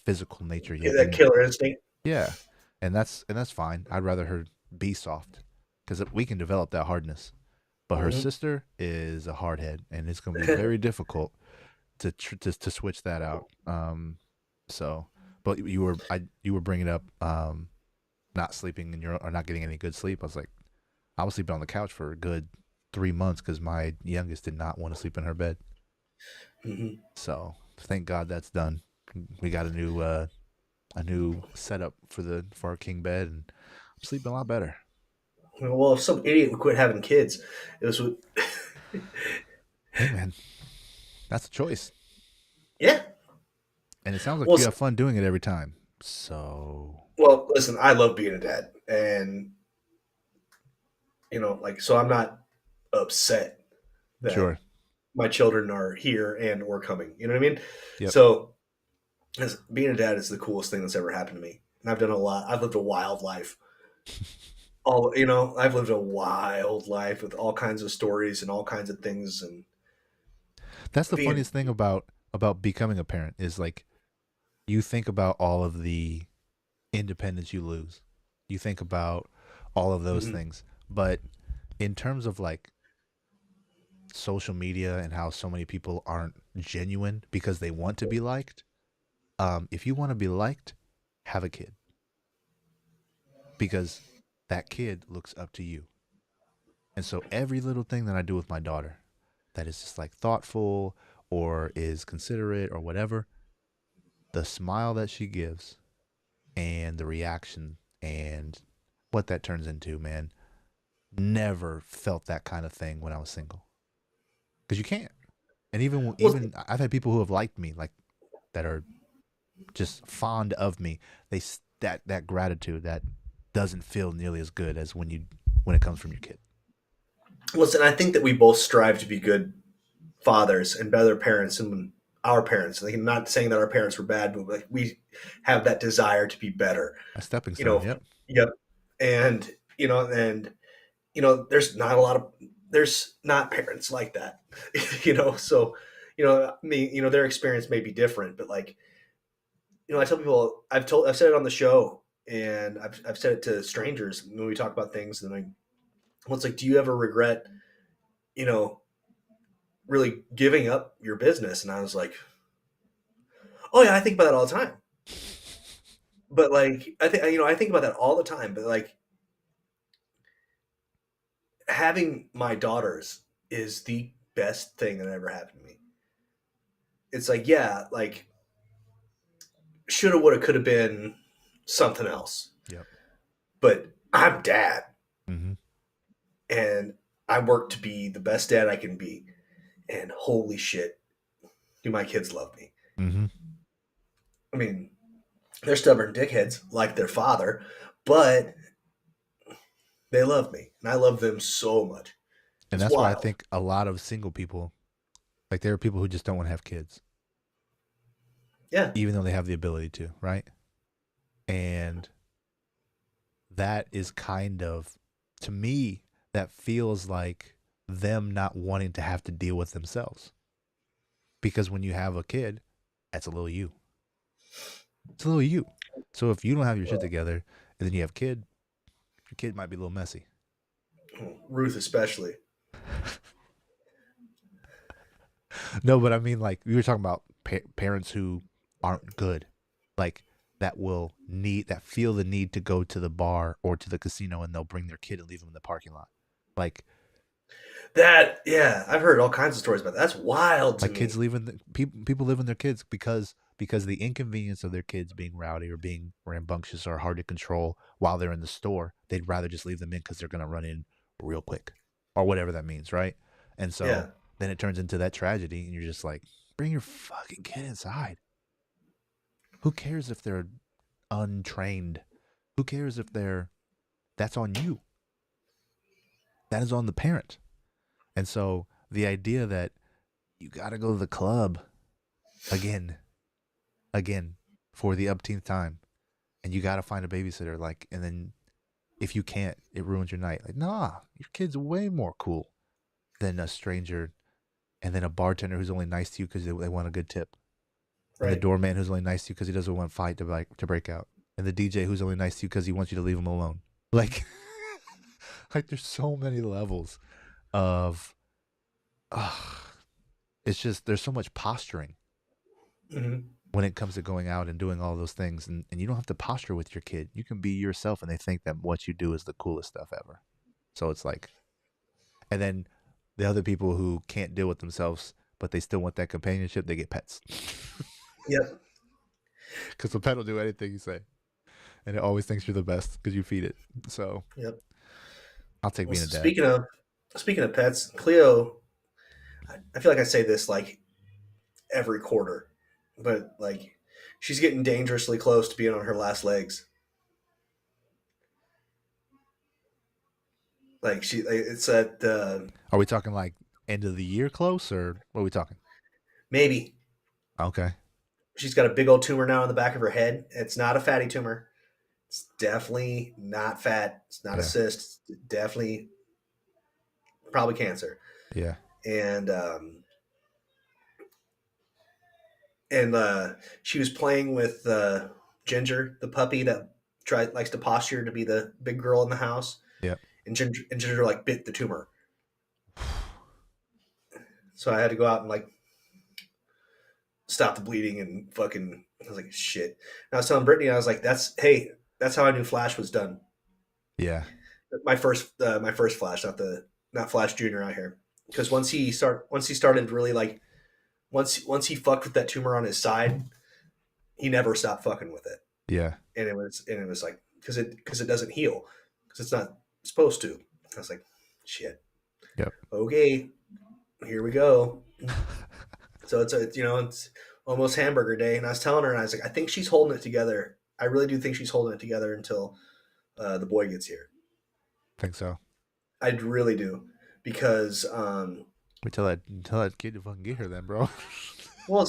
physical nature yet. That And killer instinct. yeah, and that's fine. I'd rather her be soft because we can develop that hardness. But her Mhm. sister is a hardhead, and it's going to be very difficult to switch that out. So, but you were bringing up not sleeping in your or not getting any good sleep. I was sleeping on the couch for a good 3 months because my youngest did not want to sleep in her bed. Mhm. So thank God that's done. We got a new setup for our king bed, and I'm sleeping a lot better. Well, if some idiot would quit having kids, it was with, Hey man, that's a choice, yeah. and it sounds like Well, you have fun doing it every time. So listen, I love being a dad, and like, so I'm not upset that sure, my children are here and or coming. You know what I mean? yep. So, being a dad is the coolest thing that's ever happened to me, and I've done a lot. I've lived a wild life. I've lived a wild life with all kinds of stories and all kinds of things, and That's the being. funniest thing about becoming a parent is like you think about all of the independence you lose. You think about all of those Mhm. things. But in terms of like social media and how so many people aren't genuine because they want to be liked, if you want to be liked, have a kid because that kid looks up to you. And so every little thing that I do with my daughter that is just like thoughtful or is considerate or whatever, the smile that she gives and the reaction and what that turns into, man, never felt that kind of thing when I was single. Because you can't. And Well, even I've had people who have liked me, like that are just fond of me. That gratitude that doesn't feel nearly as good as when it comes from your kid. listen, I think that we both strive to be good fathers and better parents than our parents. Like, I'm not saying that our parents were bad, but like we have that desire to be better. A stepping You stone. know, Yep. yep. And there's not a lot of there's not parents like that. So their experience may be different, but like I tell people, I've said it on the show, and I've said it to strangers when we talk about things, and like, well, it's like, do you ever regret, you know, really giving up your business? And I was like, oh yeah, I think about that all the time. But like, I think about that all the time. But like, having my daughters is the best thing that ever happened to me. It's like, yeah, like, shoulda, woulda, coulda been something else. Yep. But I'm dad, Mm-hmm. and I work to be the best dad I can be. And holy shit, do my kids love me? Mm-hmm. I mean, they're stubborn dickheads like their father, but they love me, and I love them so much. And It's that's why I wild. think a lot of single people, like there are people who just don't want to have kids, Yeah. even though they have the ability to, right? And that is kind of, to me, that feels like them not wanting to have to deal with themselves. Because when you have a kid, that's a little you. It's a little you. So if you don't have your shit Well, together and then you have a kid, your kid might be a little messy. Ruth especially. No, but I mean, like, we were talking about parents who aren't good, like, that feel the need to go to the bar or to the casino and they'll bring their kid and leave them in the parking lot. Like, Yeah, I've heard all kinds of stories about that. That's wild to kids me. leaving people leaving their kids because the inconvenience of their kids being rowdy or being rambunctious or hard to control while they're in the store, they'd rather just leave them in because they're gonna run in real quick or whatever that means, right? And so Yeah. then it turns into that tragedy, and you're just like, bring your fucking kid inside. Who cares if they're untrained? Who cares if they're that's on you? That is on the parent. And so the idea that you got to go to the club again again for the upteenth time, and you got to find a babysitter, like, and then if you can't, it ruins your night. Like, nah, your kid's way more cool than a stranger, and then a bartender who's only nice to you because they want a good tip, and the Right. doorman who's only nice to you because he doesn't want a fight to break out, and the DJ who's only nice to you because he wants you to leave him alone. Like, like there's so many levels of it's just there's so much posturing Mm-hmm. when it comes to going out and doing all those things, and you don't have to posture with your kid. You can be yourself, and they think that what you do is the coolest stuff ever. So it's like, and then the other people who can't deal with themselves, but they still want that companionship, they get pets. Yep. Because the pet will do anything you say, and it always thinks you're the best because you feed it. So Yep. I'll take Well, being a dad. speaking of pets, Cleo, I feel like I say this like every quarter, but like she's getting dangerously close to being on her last legs. Like it's at Are we talking like end of the year close, or what are we talking? maybe Okay. she's got a big old tumor now in the back of her head. It's not a fatty tumor. It's definitely not fat. It's not a Yeah. cyst. It's definitely probably cancer. Yeah. And she was playing with Ginger, the puppy that likes to posture to be the big girl in the house. Yep. And Ginger like bit the tumor. So I had to go out and like stop the bleeding and fucking. I was like, shit. And I was telling Brittany, I was like, that's how I knew Flash was done. Yeah. My first Flash, not Flash Junior out here. Because once he started really like once he fucked with that tumor on his side, he never stopped fucking with it. Yeah. And it was like because it doesn't heal because it's not supposed to. I was like, shit. Yep. Okay, here we go. So it's almost hamburger day, and I was telling her, and I was like, I think she's holding it together. I really do think she's holding it together until the boy gets here. Think so. I really do because We tell that kid to fucking get her then, bro. well,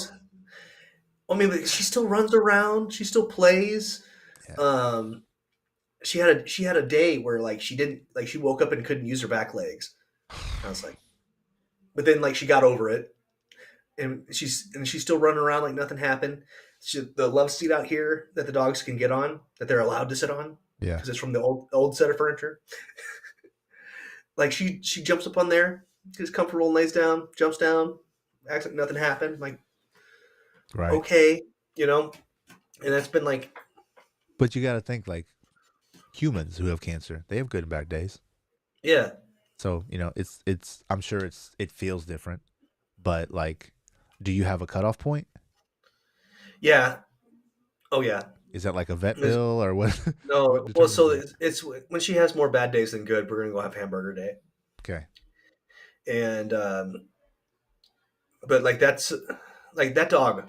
I mean, but she still runs around, she still plays. Yeah. Um, she had a day where like she didn't like she woke up and couldn't use her back legs. I was like, but then like she got over it, and she's still running around like nothing happened. The love seat out here that the dogs can get on, that they're allowed to sit on, Yeah. because it's from the old set of furniture. Like she jumps up on there, gets comfortable and lays down, jumps down, acts like nothing happened. Like Right. okay, you know, and that's been like But you got to think like humans who have cancer, they have good and bad days. yeah, So, it's I'm sure it feels different, but like do you have a cutoff point? yeah, oh yeah. Is that like a vet It's- bill or what what no, well, determines so that? it's when she has more bad days than good. We're gonna go have hamburger day, Okay. and but like that's like that dog.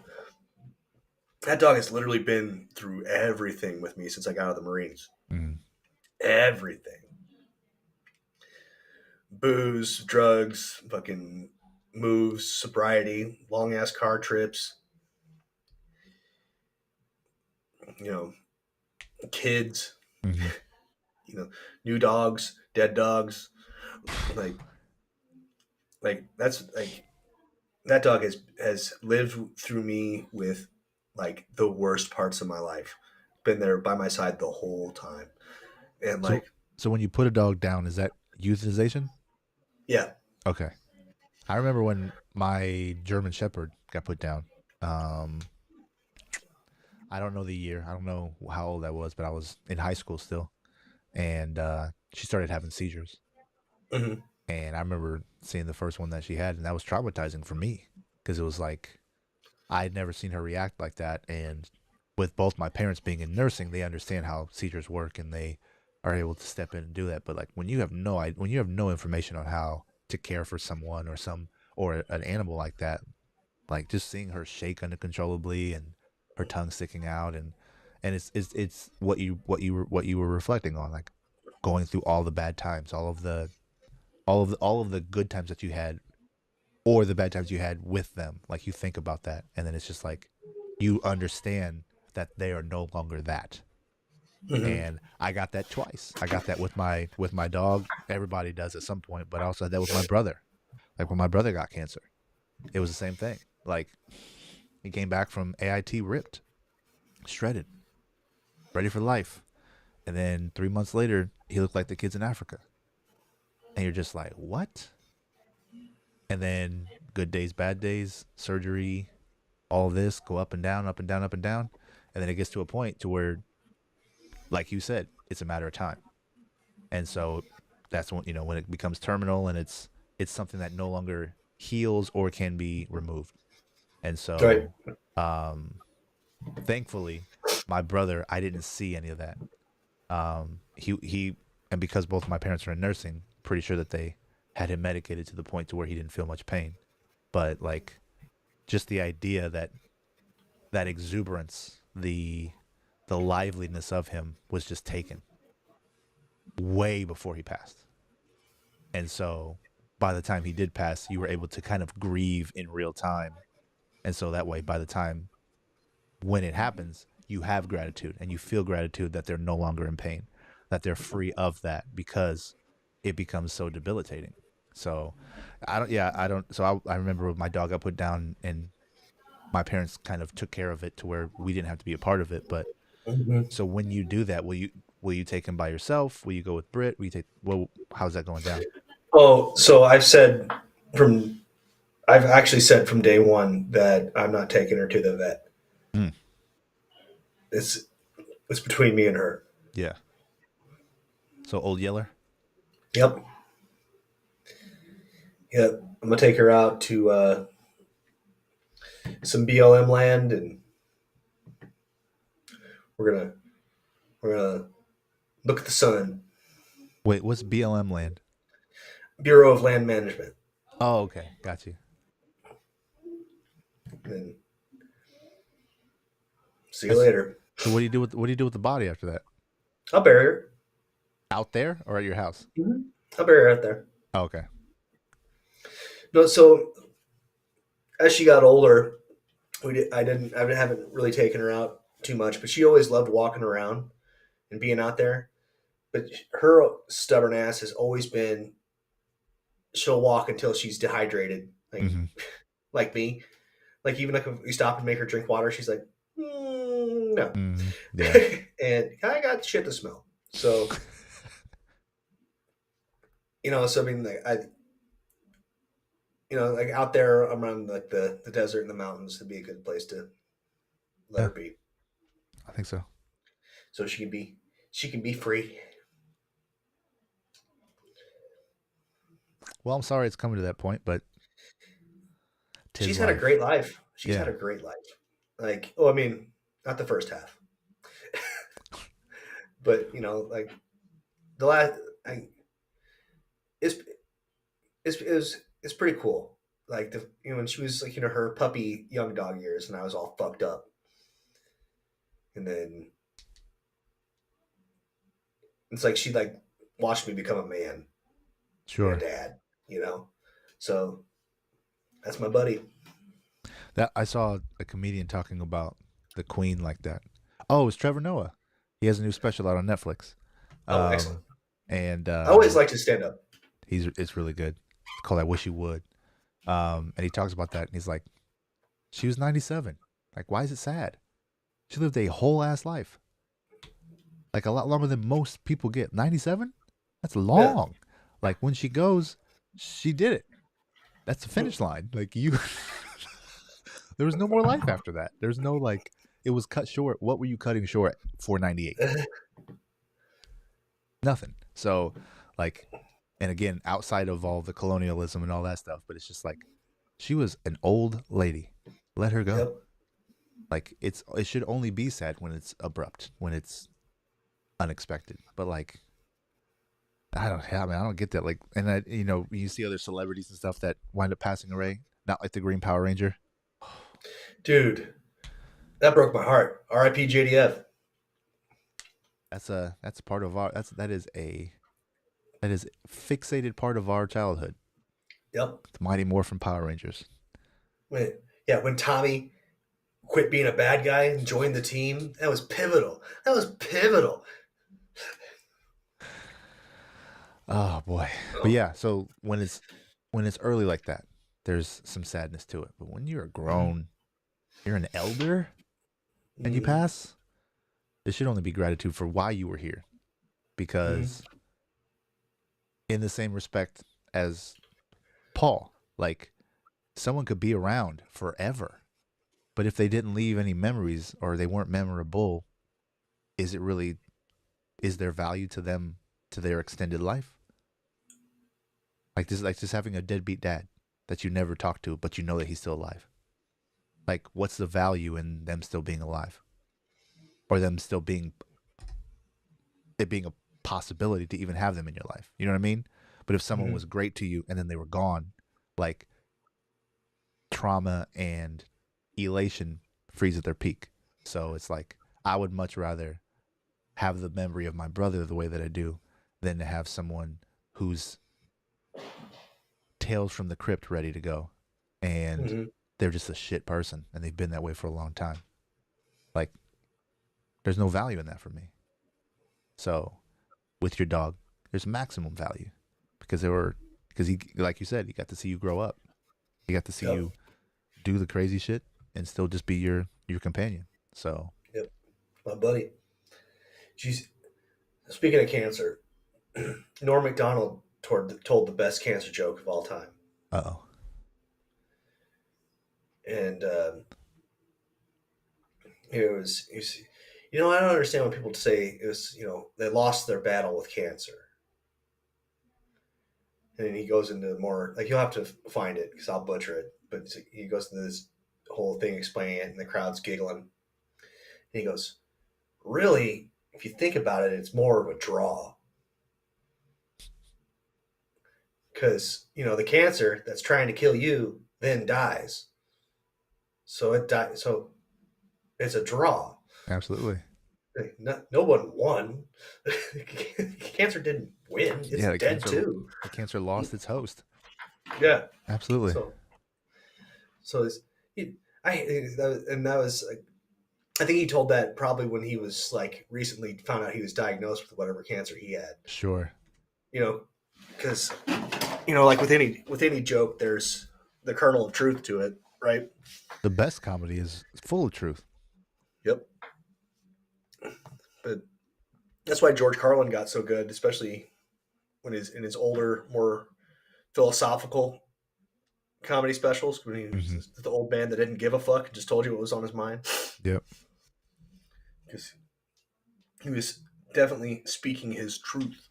That dog has literally been through everything with me since I got out of the Marines. Mm. Everything. Booze, drugs, fucking moves, sobriety, long ass car trips, you know, kids, Hmm. new dogs, dead dogs. Like that's like that dog has lived through me with like the worst parts of my life. Been there by my side the whole time. And So like so when you put a dog down, is that euthanization? yeah. Okay. I remember when my German Shepherd got put down. Um, I don't know the year. I don't know how old I was, but I was in high school still, and she started having seizures. Hmm. And I remember seeing the first one that she had, and that was traumatizing for me because it was like I had never seen her react like that. And with both my parents being in nursing, they understand how seizures work, and they are able to step in and do that. But like when you have no information on how to care for someone or an animal like that, like just seeing her shake uncontrollably and her tongue sticking out, and it's what you were reflecting on, like going through all the bad times, all of the good times that you had, or the bad times you had with them. Like you think about that, and then it's just like you understand that they are no longer that. Hmm. And I got that twice. I got that with my dog. Everybody does at some point, but I also had that with my brother. Like when my brother got cancer, it was the same thing. Like he came back from AIT ripped, shredded, ready for life. And then 3 months later, he looked like the kids in Africa. And you're just like, what? and then good days, bad days, surgery, all this go up and down, up and down, up and down, and then it gets to a point to where, like you said, it's a matter of time. And so that's when when it becomes terminal, and it's something that no longer heals or can be removed. And Right. so, thankfully, my brother, I didn't see any of that. He and because both my parents are in nursing, pretty sure that they had him medicated to the point to where he didn't feel much pain. But like, just the idea that that exuberance, the liveliness of him was just taken way before he passed. And so by the time he did pass, you were able to kind of grieve in real time. And so that way, by the time when it happens, you have gratitude and you feel gratitude that they're no longer in pain, that they're free of that because it becomes so debilitating. So I remember with my dog I put down, and my parents kind of took care of it to where we didn't have to be a part of it. But Mhm. so when you do that, will you take him by yourself? Will you go with Britt? Will you take, well, how's that going down? Oh, so from I've actually said from day one that I'm not taking her to the vet. Mm, It's it's between me and her. yeah. So Old Yeller? Yep. Yep. I'm gonna take her out to some BLM land, and we're gonna we're gonna look at the sun. Wait, what's BLM land? Bureau of Land Management. Oh, okay. Got you. And see you That's, later. so what do you do with the body after that? I'll bury her. Out there or at your house? Mhm. I'll bury her out there. Oh, okay. No, so as she got older, I haven't really taken her out too much, but she always loved walking around and being out there. But her stubborn ass has always been she'll walk until she's dehydrated, Hmm. like me. Like even like if we stop and make her drink water, she's like, no, Yeah. and I got shit to smell. So so I mean, like like out there around like the desert and the mountains would be a good place to let Yeah, her be, I think so. so she can be free. Well, I'm sorry it's coming to that point, but tis She's had a life. great life. She's had Yeah. a great life. Like, oh, I mean, not the first half, but like the last. I, it's it's pretty cool. Like when she was like her puppy young dog years, and I was all fucked up, and then it's like she like watched me become a man and a Sure. dad. You know, so that's my buddy. That I saw a comedian talking about the Queen like that. Oh, it's Trevor Noah. He has a new special out on Netflix. Oh, excellent. Um, and I always like to stand up. it's really good. It's called I Wish You Would. And he talks about that, and he's like, she was 97. Like, why is it sad? She lived a whole ass life, like a lot longer than most people get. 97? That's Yeah. long. Like when she goes, she did it. That's the finish line. Like you, there was no more life after that. There's no like, it was cut short. What were you cutting short for 98? Nothing. So, like, and again, outside of all the colonialism and all that stuff, but it's just like, she was an old lady. Let her go. Yep. Like it should only be sad when it's abrupt, when it's unexpected. But like, I don't get that. Like, and you see other celebrities and stuff that wind up passing away, not like the Green Power Ranger. Dude, that broke my heart. R.I.P. JDF. That's part of our that is fixated part of our childhood. Yep. The Mighty Morphin Power Rangers. When Tommy quit being a bad guy and joined the team, that was pivotal. That was pivotal. Oh boy. But yeah, so when it's early like that, there's some sadness to it. But when you're grown, you're an elder and you Mm-hmm. pass, there should only be gratitude for why you were here. Mm-hmm. Because in the same respect as Paul, Like, someone could be around forever, but if they didn't leave any memories or they weren't memorable, is it really, is there value to them, to their extended life? Like this, like just having a deadbeat dad that you never talk to, but you know that he's still alive. Like, what's the value in them still being alive, or them still being, it being a possibility to even have them in your life? You know what I mean? But if someone Mm-hmm. was great to you and then they were gone, like, trauma and elation freeze at their peak. So it's like I would much rather have the memory of my brother the way that I do than to have someone who's tales from the crypt ready to go and Mm-hmm. they're just a shit person and they've been that way for a long time. Like, there's no value in that for me. So with your dog, there's maximum value because he, like you said, he got to see you grow up. He got to see Yep. you do the crazy shit and still just be your companion. So, Yep. My buddy. She's speaking of cancer. Norm Macdonald told the best cancer joke of all time, oh, and it was, you know, I don't understand when people say it was, you know, they lost their battle with cancer, and then he goes into more like you'll have to find it because I'll butcher it, but he goes into this whole thing explaining it, and the crowd's giggling, and he goes, "Really, if you think about it, it's more of a draw." Because you know the cancer that's trying to kill you then dies, so it dies. So it's a draw. absolutely. No one won. Cancer didn't win. It's Yeah, dead too. the cancer lost its host. Yeah. Absolutely. So it's I and that was like, I think he told that probably when he was like recently found out he was diagnosed with whatever cancer he had. Sure. You know, because you know, like with any joke, there's the kernel of truth to it, right? The best comedy is full of truth. Yep. But that's why George Carlin got so good, especially when he's in his older, more philosophical comedy specials. When he Mm-hmm. was the old man that didn't give a fuck, just told you what was on his mind, Yep. because he was definitely speaking his truth.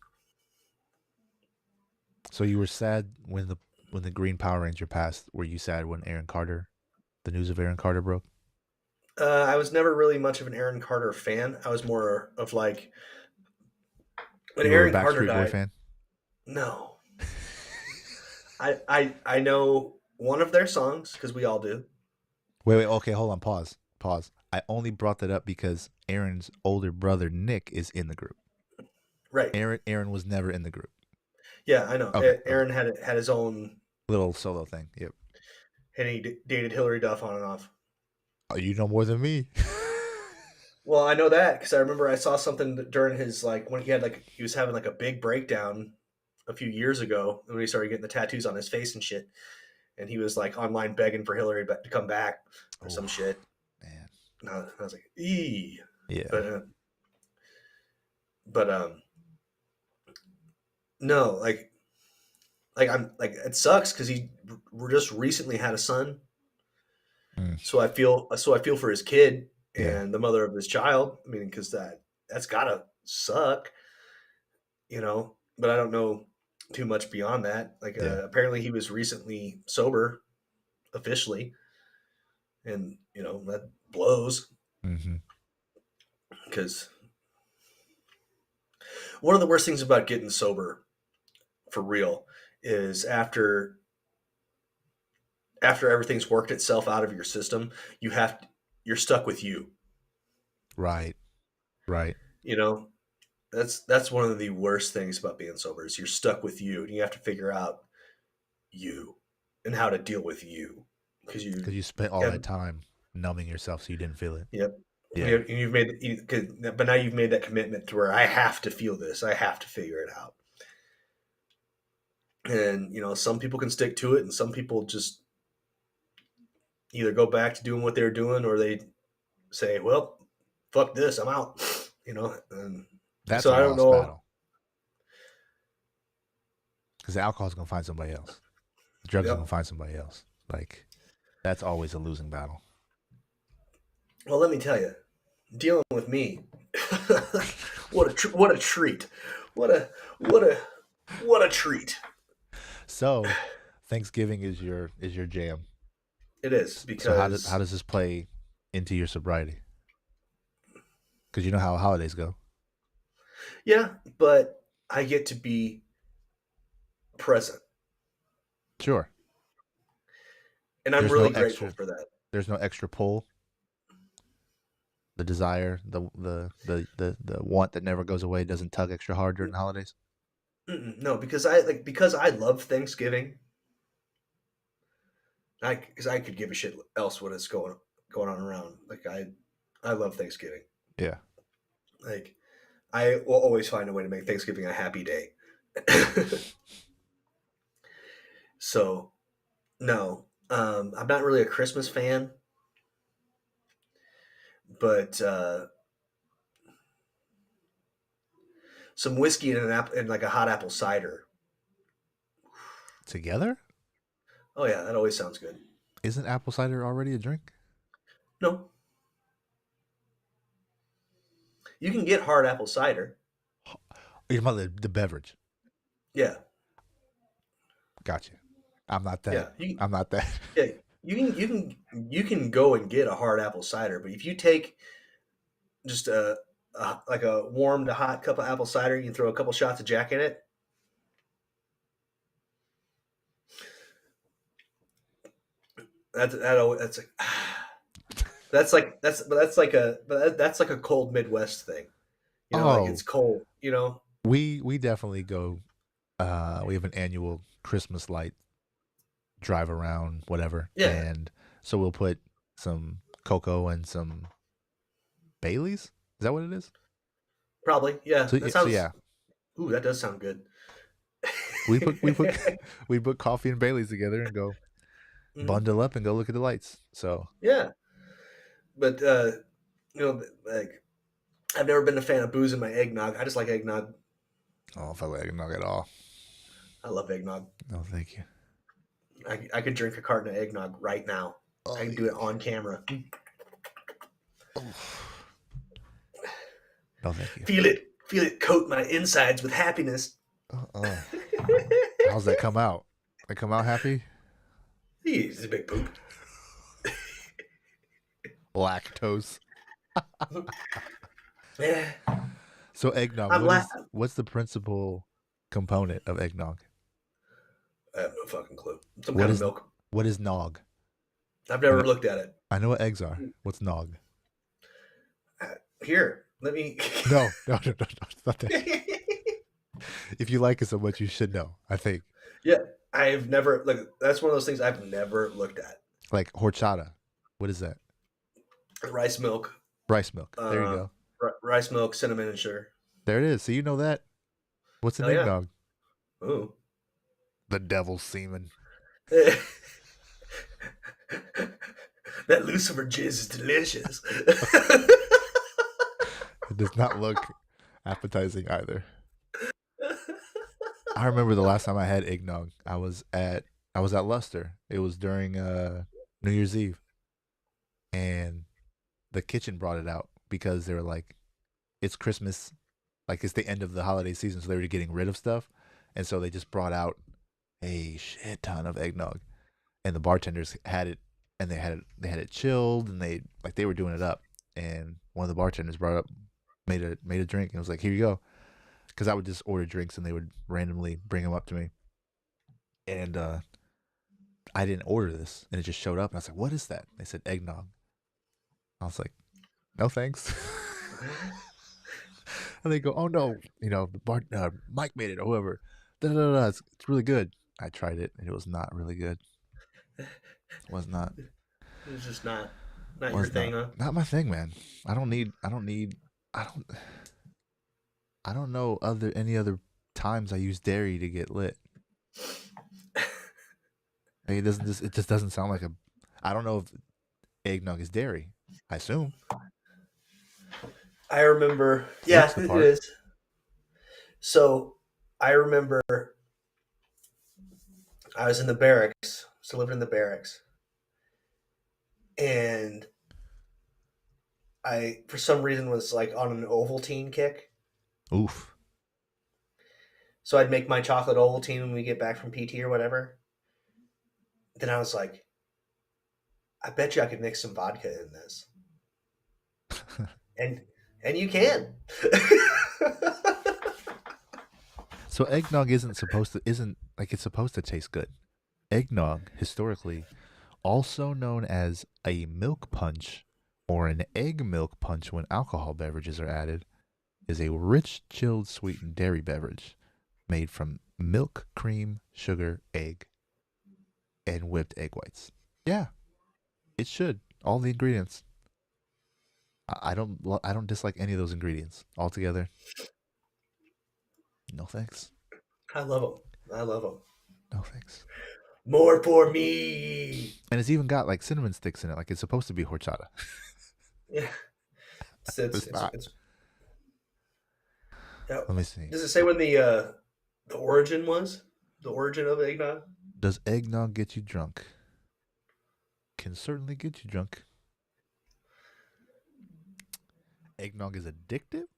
So you were sad when the Green Power Ranger passed. Were you sad when the news of Aaron Carter broke? I was never really much of an Aaron Carter fan. I was more of like when You were a Aaron Carter Backstreet Boy died. fan? No, I know one of their songs because we all do. Wait, okay, hold on, pause. I only brought that up because Aaron's older brother Nick is in the group. Right. Aaron was never in the group. Yeah, I know. Okay, okay. Aaron had his own, Little solo thing. Yep. and he dated Hillary Duff on and off. Oh, you know more than me. Well, I know that because I remember I saw something during his like when he was having like a big breakdown a few years ago when he started getting the tattoos on his face and shit, and he was like online begging for Hillary to come back or some Oof, shit. man. And I was like, "Ee," Yeah. but but no, like I'm like it sucks because he just recently had a son, Mm, so I feel for his kid yeah. and the mother of his child. I mean, because that's gotta suck, you know. But I don't know too much beyond that. Like Yeah. apparently he was recently sober officially, and you know that blows Mm-hmm. because one of the worst things about getting sober for real is after everything's worked itself out of your system, you're stuck with you. Right. Right. You know, that's one of the worst things about being sober is you're stuck with you, and you have to figure out you and how to deal with you because Because you spent all have that time numbing yourself so you didn't feel it. yep. Yeah. You've made but now you've made that commitment to where I have to feel this. I have to figure it out. And you know, some people can stick to it, and some people just either go back to doing what they're doing, or they say, "Well, fuck this, I'm out." You know, and That's so a I don't lost know. battle. Because the alcohol's going to find somebody else. The drugs are Yep. gonna find somebody else. Like that's always a losing battle. Well, let me tell you, dealing with me, what a treat, what a what a what a treat So, Thanksgiving is your jam. it is So how because does this play into your sobriety? Because you know how holidays go. yeah, but I get to be present, Sure. and I'm There's no really grateful extra. for that. There's no extra pull. The desire, the want that never goes away doesn't tug extra hard during the holidays. No, because I love Thanksgiving. Because I could give a shit else what is going on around. I love Thanksgiving. Yeah. Like I will always find a way to make Thanksgiving a happy day. So no, I'm not really a Christmas fan, but some whiskey and and like a hot apple cider. Together? Oh yeah, that always sounds good. Isn't apple cider already a drink? No, you can get hard apple cider. You're about the beverage. Yeah, Gotcha. I'm not that. yeah, you I'm not that. yeah you can go and get a hard apple cider, but if you take just like a warm to hot cup of apple cider, you can throw a couple shots of Jack in it. That's like that's like a cold Midwest thing. You know, like it's Oh, cold. You know, we definitely go. We have an annual Christmas light drive around, whatever, yeah, and so we'll put some cocoa and some Bailey's. Is that what it is? probably. Yeah, So that so sounds. yeah, Ooh, that does sound good. we put we put coffee and Bailey's together and go Mhm. bundle up and go look at the lights. So Yeah, but like I've never been a fan of booze in my eggnog. I just like eggnog. I don't fuck with eggnog at all. I love eggnog. No, thank you. I could drink a carton of eggnog right now. I Oh, can do it on camera. no, thank you. Feel it coat my insides with happiness. Uh-uh. How's that come out? They come out happy? He's a big poop. Lactose. Yeah, So eggnog, I'm laughing. what's the principal component of eggnog? I have no fucking clue. Some What kind of is milk. what is nog? I've I never know, looked at it. I know what eggs are. What's nog? Here, let me. No, no, no, no, no, it's not that. If you like it so much, you should know. I think Yeah, I've never look. That's one of those things I've never looked at. like horchata. What is that? Rice milk, Rice milk. There you uh, go. rice milk, cinnamon, and sugar. There it is. So you know that. What's an Hell yeah. eggnog? Ooh. The devil's semen. That Lucifer jizz is delicious. It does not look appetizing either. I remember the last time I had eggnog. I was at Luster. It was during New Year's Eve, and the kitchen brought it out because they were like, "It's Christmas, like it's the end of the holiday season, so they were getting rid of stuff, and so they just brought out a shit ton of eggnog, and the bartenders had it, and they had it chilled, and they were doing it up, and one of the bartenders brought up made a drink and was like, "Here you go," because I would just order drinks and they would randomly bring them up to me, and I didn't order this, and it just showed up, and I was like, "What is that?" They said eggnog. I was like, "No thanks." And they go, "Oh no, you know, Mike made it, or whoever. Da, da, da, da, it's really good." I tried it, and it was not really good. Was not. It's just not your Was thing, not. huh? Not my thing, man. I don't need. I don't need. I don't. I don't know any other times I use dairy to get lit. Like, it just doesn't sound like a. I don't know if eggnog is dairy. I assume I remember. it Yeah, looks the it part. is. So I remember I was in the barracks, still living in the barracks, and I, for some reason, was like on an Ovaltine kick. Oof. So I'd make my chocolate Ovaltine when we get back from PT or whatever. Then I was like, I bet you I could mix some vodka in this, and you can. So eggnog isn't it's supposed to taste good. Eggnog, historically, also known as a milk punch or an egg milk punch when alcohol beverages are added, is a rich, chilled, sweetened dairy beverage made from milk, cream, sugar, egg, and whipped egg whites. Yeah, it should. All the ingredients. I don't dislike any of those ingredients altogether. No thanks. I love them. I love them. No thanks. More for me. And it's even got like cinnamon sticks in it, like it's supposed to be horchata. Yeah, It's not. yeah. Let me see. Does it say when the origin was? The origin of eggnog? Does eggnog get you drunk? Can certainly get you drunk. Eggnog is addictive?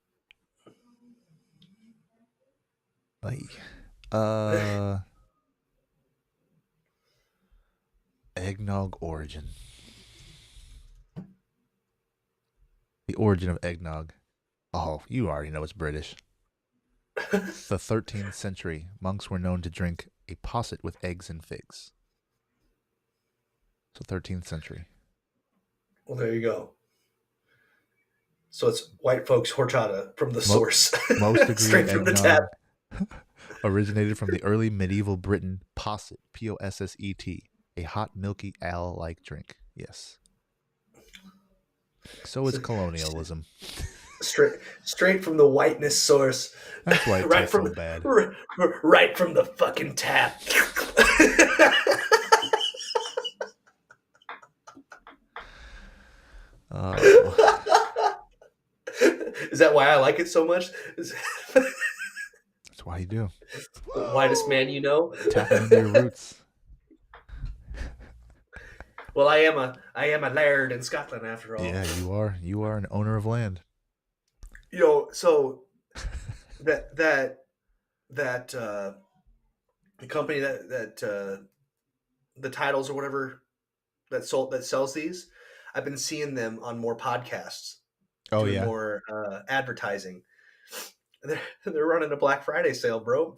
Like, eggnog origin. The origin of eggnog. Oh, you already know it's British. The 13th century, monks were known to drink a posset with eggs and figs. So 13th century. Well, there you go. So it's white folks horchata from the source. Most agree Straight from the tap. Originated from the early medieval Britain posset, Posset, a hot, milky, ale-like drink. Yes. So it's colonialism. Straight from the whiteness source. That's why it right tastes from so bad. Right from the fucking tap. Is that why I like it so much? That's why you do. The whitest man you know. Tapping into your roots. Well, I am a laird in Scotland after all. Yeah, you are. You are an owner of land. You know, so that the company that the titles or whatever that sells these, I've been seeing them on more podcasts. Oh doing yeah. more advertising. They're running a Black Friday sale, bro.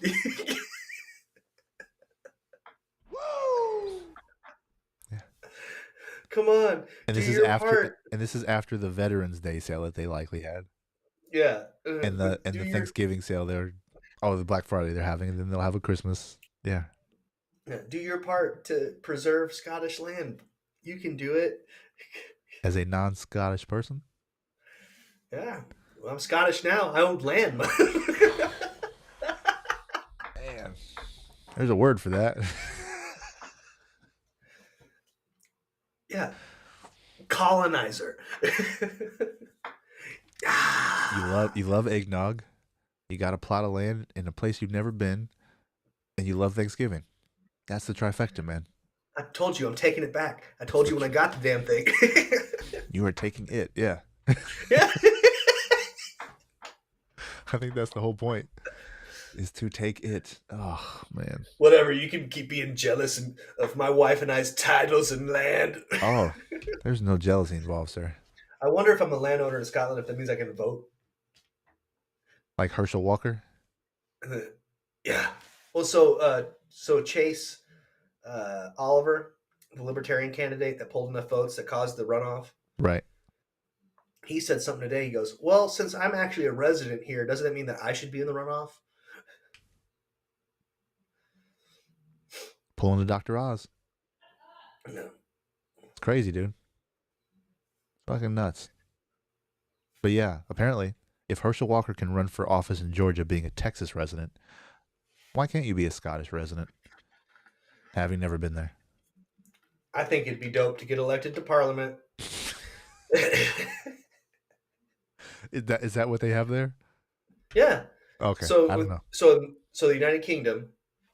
Yeah. Come on, And this is after the Veterans Day sale that they likely had. Yeah, And the Thanksgiving sale the Black Friday they're having, and then they'll have a Christmas. Yeah. Do your part to preserve Scottish land. You can do it. As a non-Scottish person. Yeah, well, I'm Scottish now. I own land. Man, there's a word for that. Yeah, colonizer. You love eggnog. You got a plot of land in a place you've never been, and you love Thanksgiving. That's the trifecta, man. I told you, I'm taking it back. I told you when I got the damn thing. You are taking it, yeah. Yeah. I think that's the whole point, is to take it. Oh, man. Whatever, you can keep being jealous of my wife and I's titles and land. Oh, there's no jealousy involved, sir. I wonder if I'm a landowner in Scotland, if that means I can vote. Like Herschel Walker? Yeah. Well, so Chase Oliver, the Libertarian candidate that pulled enough votes that caused the runoff, Right. he said something today. He goes, well, since I'm actually a resident here, doesn't that mean that I should be in the runoff? Pulling the Dr. Oz. No. It's crazy, dude. Fucking nuts. But yeah, apparently, if Herschel Walker can run for office in Georgia being a Texas resident, why can't you be a Scottish resident, having never been there? I think it'd be dope to get elected to Parliament. Is that what they have there? Yeah. Okay. So I don't know. So the United Kingdom,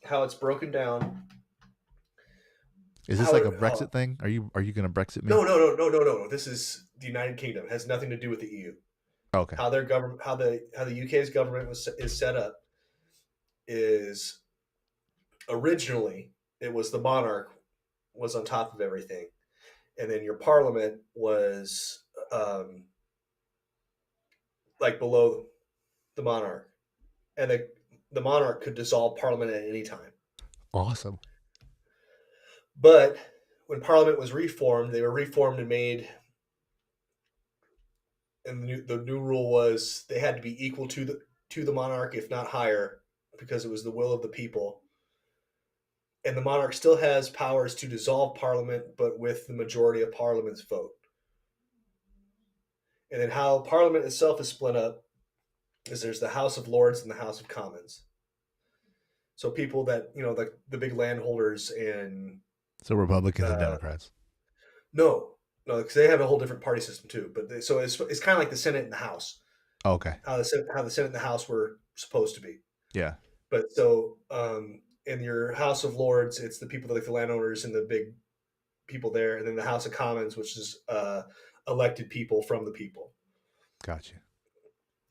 how it's broken down Is this how like it, a Brexit thing? Are you gonna Brexit me? no. This is the United Kingdom. It has nothing to do with the EU. Okay. How their government, how the UK's government is set up is originally it was the monarch was on top of everything, and then your parliament was like below the monarch, and the monarch could dissolve parliament at any time. Awesome. But when parliament was reformed, they were reformed and made, and the new rule was they had to be equal to the monarch, if not higher, because it was the will of the people. And the monarch still has powers to dissolve parliament, but with the majority of parliament's vote. And then how parliament itself is split up is there's the House of Lords and the House of Commons. So people that the big landholders and So Republicans and uh, Democrats. no, because they have a whole different party system too. But so it's kind of like the Senate and the House. Okay. How the Senate and the House were supposed to be. Yeah. But so in your House of Lords, it's the people like the landowners and the big people there, and then the House of Commons, which is elected people from the people. Gotcha.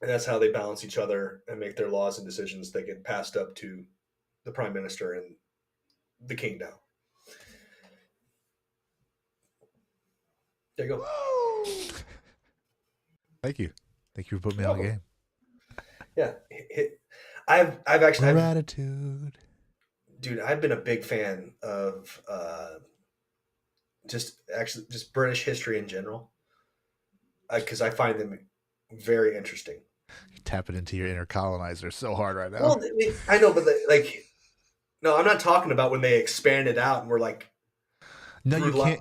And that's how they balance each other and make their laws and decisions that get passed up to the prime minister and the king now. There you go. Thank you. Thank you for putting me on the game. Yeah, I've actually Gratitude. dude, I've been a big fan of just British history in general because I find them very interesting. You're tapping into your inner colonizer so hard right now. Well, I know, but no, I'm not talking about when they expanded out and were like no, you can't.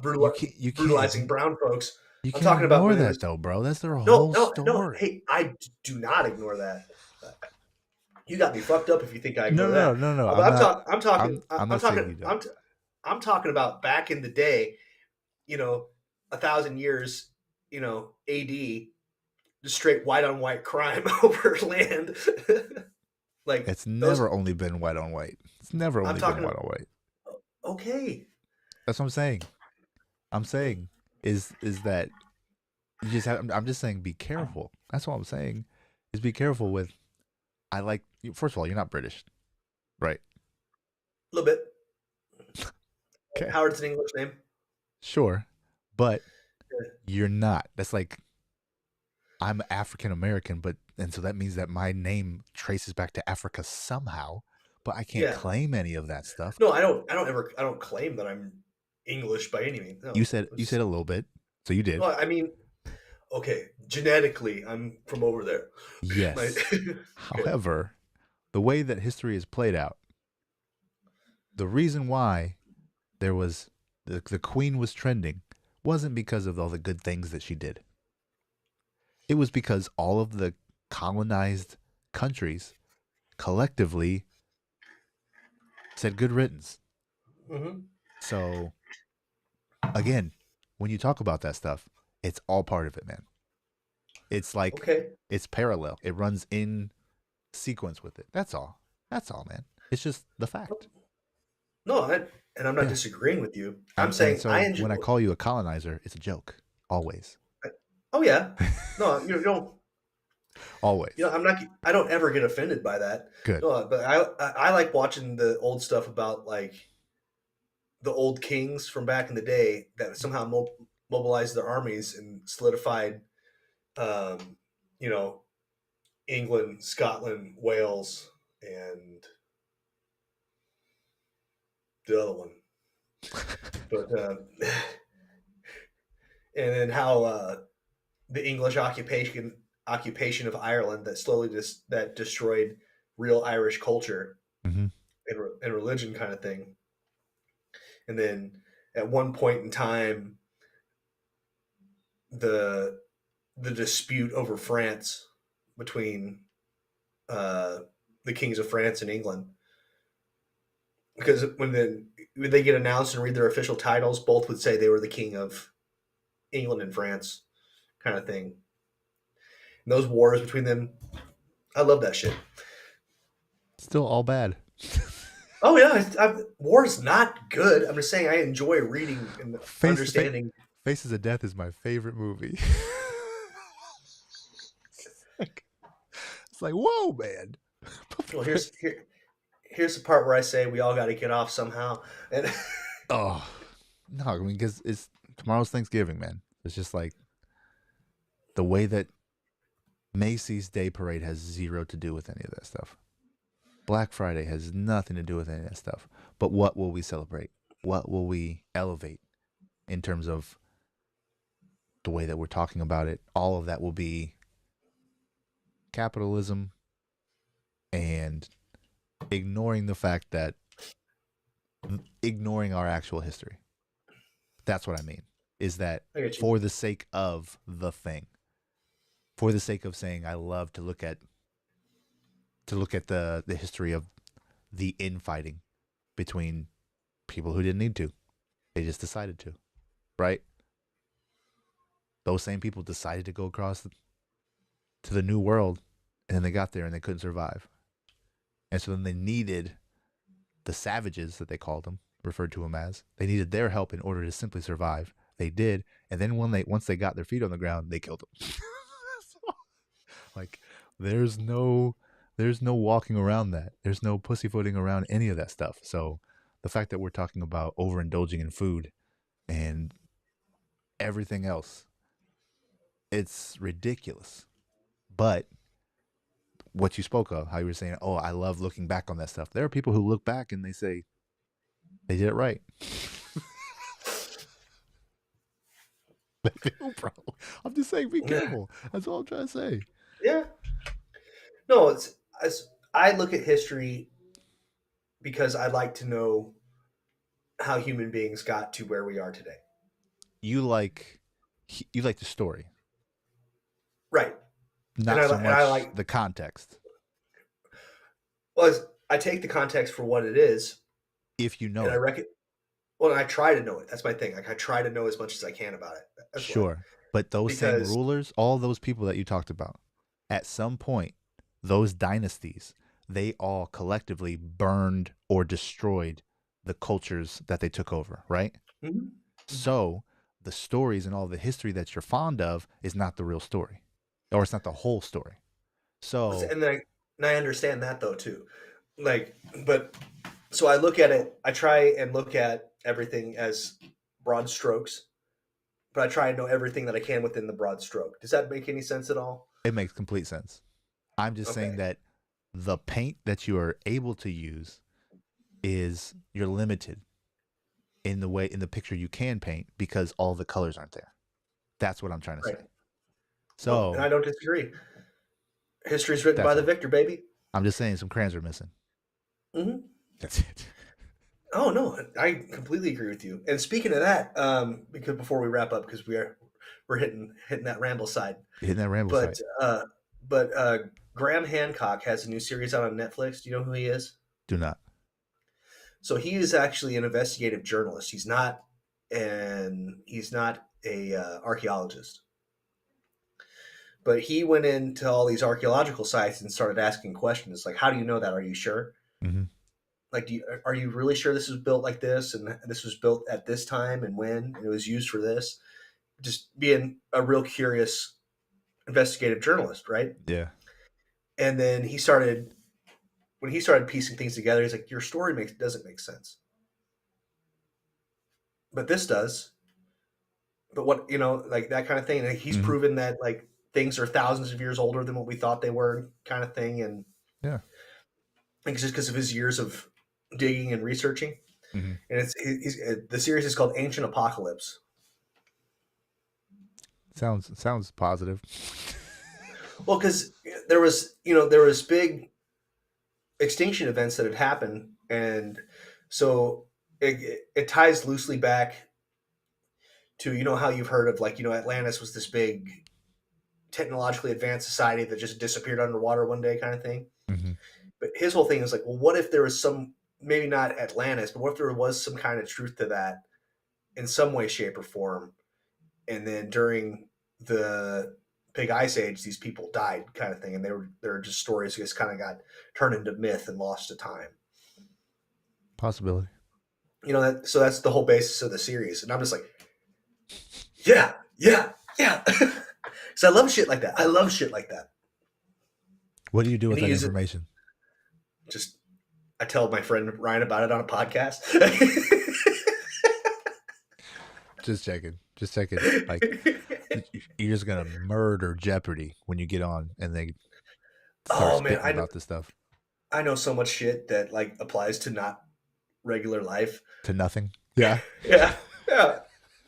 You brutalizing can't. brown folks. You I'm can't talking about ignore when it that was, though, bro. That's their whole story. no. Hey, I do not ignore that. You got me fucked up if you think I ignore that. No. I'm talking. I'm not saying you don't. I'm talking about back in the day. 1,000 years. AD. Just straight white on white crime over land. Like it's never only been white on white. It's never only been white on white. Okay. That's what I'm saying. I'm saying is that you just have. I'm just saying be careful. That's what I'm saying. Is be careful with. First of all, you're not British, right? A little bit. Okay. Howard's an English name. Sure, but you're not. That's like I'm African American, and so that means that my name traces back to Africa somehow. But I can't claim any of that stuff. No, I don't claim that I'm English by any means. No, you said a little bit, so you did. Well, I mean, okay, genetically, I'm from over there. Yes. However, the way that history is played out, the reason why there was the queen was trending wasn't because of all the good things that she did. It was because all of the colonized countries collectively said good riddance. Mm-hmm. So, again, when you talk about that stuff, it's all part of it, man. It's like it's parallel. It runs in sequence with it. That's all. That's all, man. It's just the fact. No, and I'm not disagreeing with you. I'm saying so when I call you a colonizer, it's a joke. Always. Oh yeah. No, you don't. Always. I don't ever get offended by that. Good. No, but I like watching the old stuff about like the old kings from back in the day that somehow mobilized their armies and solidified, England, Scotland, Wales, and the other one. But and then how the English occupation of Ireland that slowly that destroyed real Irish culture and religion kind of thing. And then at one point in time, the dispute over France between the kings of France and England, because when they get announced and read their official titles, both would say they were the king of England and France, kind of thing. And those wars between them, I love that shit. Still all bad. Oh yeah, war is not good. I'm just saying I enjoy reading and Face, Fa- understanding. Faces of Death is my favorite movie. like, it's like, whoa, man. Well, here's the part where I say we all got to get off somehow. And Oh, no, I mean, because it's tomorrow's Thanksgiving, man. It's just like the way that Macy's Day Parade has zero to do with any of that stuff. Black Friday has nothing to do with any of that stuff. But what will we celebrate? What will we elevate in terms of the way that we're talking about it? All of that will be capitalism and ignoring the fact that ignoring our actual history. That's what I mean. Is that I get you. for the sake of the thing, for the sake of saying I love to look at the history of the infighting between people who didn't need to. They just decided to, right? Those same people decided to go across to the new world, and then they got there and they couldn't survive. And so then they needed the savages that they called them, referred to them as. They needed their help in order to simply survive. They did, and then once they got their feet on the ground, they killed them. So, like there's no there's no walking around that. There's no pussyfooting around any of that stuff. So the fact that we're talking about overindulging in food and everything else, it's ridiculous. But what you spoke of, how you were saying, oh, I love looking back on that stuff. There are people who look back and they say they did it right. They do, bro. I'm just saying, be Yeah, careful. That's all I'm trying to say. yeah. No, it's as I look at history because I like to know how human beings got to where we are today. You like you like the story, Right. not so And I much like the context. well, I take the context for what it is, If you know and I it, reckon. Well, and I try to know it. That's my thing. Like I try to know as much as I can about it. That's why. sure. But those same Because rulers, all those people that you talked about, at some point, those dynasties, they all collectively burned or destroyed the cultures that they took over, right? Mhm. So the stories and all the history that you're fond of is not the real story, or it's not the whole story. So and I and I understand that though too. Like, but so I look at it. I try and look at everything as broad strokes, but I try and know everything that I can within the broad stroke. Does that make any sense at all? it makes complete sense. I'm just saying Okay. that the paint that you are able to use is you're limited in the picture you can paint because all the colors aren't there. That's what I'm trying to Right. say. No, and So I don't disagree. History's written by that's the all. victor, baby. I'm just saying some crayons are missing. Hmm. That's it. Oh no, I completely agree with you. And speaking of that, because before we wrap up, because we're hitting that ramble side, Hitting that ramble but site. uh, but Graham Hancock has a new series out on Netflix. Do you know who he is? Do not. So he is actually an investigative journalist. He's not a archaeologist, but he went into all these archaeological sites and started asking questions like, "How do you know that? Are you sure? Mm-hmm. Like, are you really sure this was built like this and this was built at this time and when and it was used for this?" Just being a real curious investigative journalist, right? Yeah. And then he started when he started piecing things together. He's like, "Your story doesn't make sense, but this does." But what like that kind of thing. And he's Mm-hmm. proven that like things are thousands of years older than what we thought they were, kind of thing. And Yeah. I think it's just because of his years of digging and researching. Mm-hmm. And the series is called Ancient Apocalypse. Sounds positive. Well, because there was big extinction events that had happened, and so it ties loosely back to how you've heard of like Atlantis was this big technologically advanced society that just disappeared underwater one day kind of thing. Mm-hmm. But his whole thing is like, well, what if there was some, maybe not Atlantis, but what if there was some kind of truth to that in some way, shape, or form? And then during the big ice age, these people died, kind of thing, and they were just stories that just kind of got turned into myth and lost to time. Possibility. You know, that, so that's the whole basis of the series. And I'm just like, yeah, yeah, yeah. Because I love shit like that. I love shit like that. What do you do And with he that uses information? just, I tell my friend Ryan about it on a podcast. Just checking. Just checking. Like, you're just gonna murder Jeopardy when you get on and they start Oh man, spitting about this stuff I know so much shit that like applies to not regular life. to nothing. Yeah. Yeah, yeah.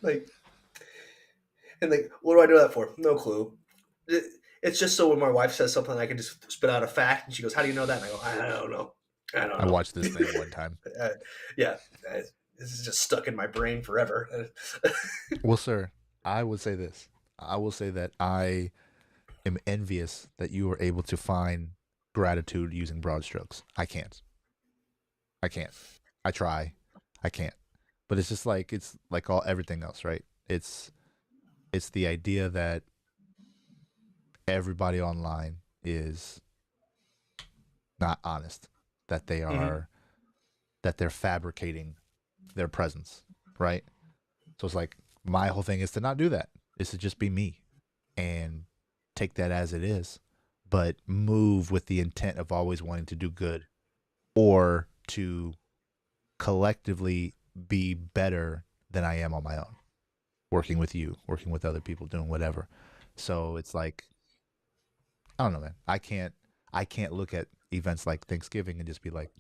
Like, and like, what do I do that for? No clue. It's just so when my wife says something, I can just spit out a fact, and she goes, "How do you know that?" And I go, "I don't know. I don't I know." watched this thing one time. Yeah, this is just stuck in my brain forever. Well, sir, I would say this. I will say that I am envious that you are able to find gratitude using broad strokes. I can't. I can't. I try. I can't. But it's like all everything else, right? It's the idea that everybody online is not honest, that they Mhm. are that they're fabricating their presence, right? So it's like my whole thing is to not do that. Is to just be me and take that as it is, but move with the intent of always wanting to do good or to collectively be better than I am on my own. Working with you, working with other people, doing whatever. So it's like I don't know, man. I can't look at events like Thanksgiving and just be like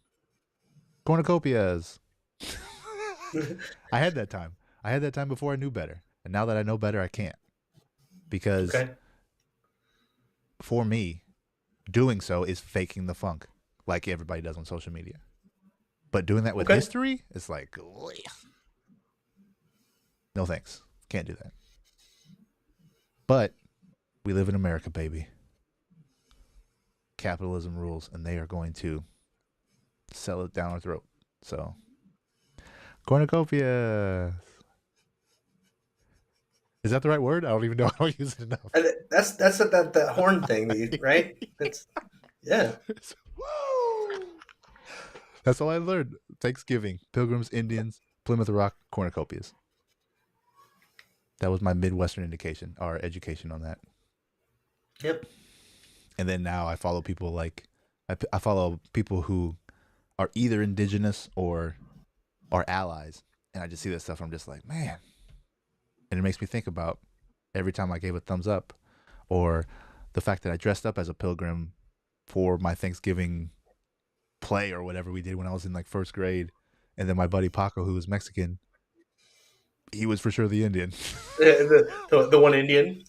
cornucopias. I had that time. I had that time before I knew better. And now that I know better, I can't. Because Okay. for me, doing so is faking the funk like everybody does on social media. But doing that with Okay. history is like, no thanks. Can't do that. But we live in America, baby. Capitalism rules, and they are going to sell it down our throat. So, cornucopia. Is that the right word? I don't even know. I don't use it enough. And that's that horn thing, that you, right? That's yeah. Woo! That's all I learned. Thanksgiving, Pilgrims, Indians, Plymouth Rock, cornucopias. That was my Midwestern indication or education on that. Yep. And then now I follow people like I follow people who are either indigenous or are allies, and I just see that stuff. I'm just like, man, and it makes me think about every time I gave a thumbs up, or the fact that I dressed up as a pilgrim for my Thanksgiving play or whatever we did when I was in like first grade, and then my buddy Paco, who was Mexican, he was for sure the Indian. The one Indian,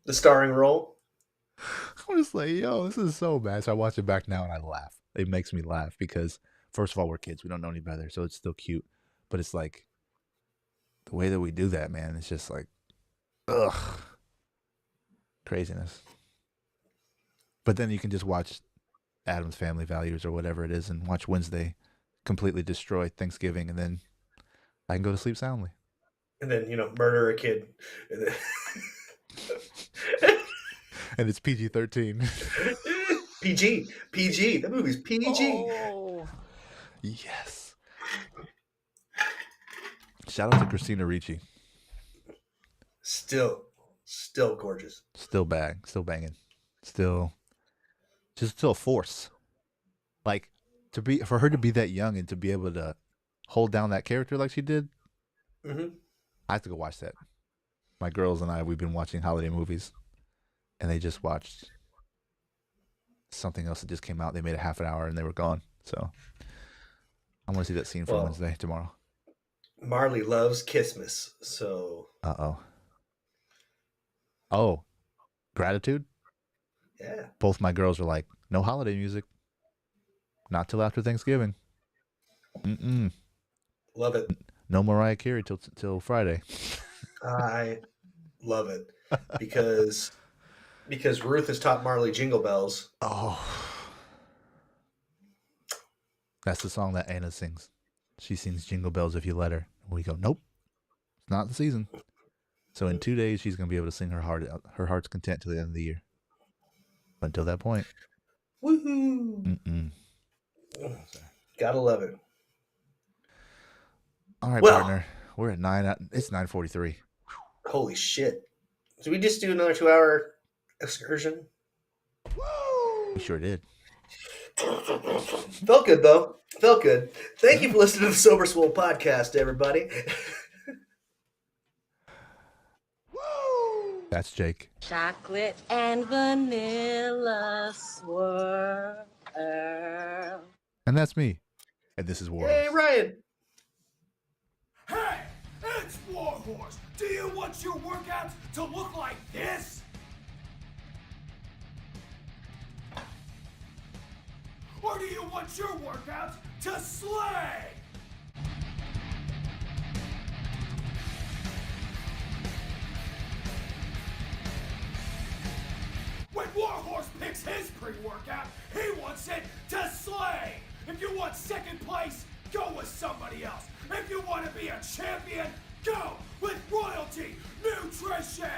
the starring role. I'm just like, yo, this is so bad. So I watch it back now and I laugh. It makes me laugh because, first of all, we're kids. We don't know any better. So it's still cute. But it's like, the way that we do that, man, it's just like, ugh, craziness. But then you can just watch Adam's Family Values or whatever it is and watch Wednesday completely destroy Thanksgiving. And then I can go to sleep soundly. And then murder a kid. And it's PG-13. PG. That movie's PG. Oh, yes. Shout out to Christina Ricci. Still gorgeous. Still banging. Still a force. Like for her to be that young and to be able to hold down that character like she did. Mm-hmm. I have to go watch that. My girls and we've been watching holiday movies, and they just watched something else that just came out. They made a half an hour and they were gone. So I want to see that scene from Wednesday tomorrow. Marley loves Christmas, so. Oh, gratitude. Yeah. Both my girls are like, no holiday music. Not till after Thanksgiving. Love it. No Mariah Carey till Friday. I love it because Ruth has taught Marley Jingle Bells. Oh, that's the song that Anna sings. She sings Jingle Bells If You Let Her. And we go, nope, it's not the season. So in 2 days, she's gonna be able to sing her heart's content to the end of the year. But until that point, Woohoo! mm-mm. Gotta love it. All right, Well, partner. We're at 9. It's 9:43. holy shit. Did we just do another 2-hour excursion? We sure did. Felt good, though. Felt good. Thank you for listening to the Sober Swole podcast, everybody. That's Jake. Chocolate and vanilla swirl. And that's me. And this is Warhorse. Hey, Ryan. Hey, it's Warhorse. Do you want your workouts to look like this? Or do you want your workouts to slay? When Warhorse picks his pre-workout, he wants it to slay. If you want second place, go with somebody else. If you want to be a champion, go with Royalty Nutrition.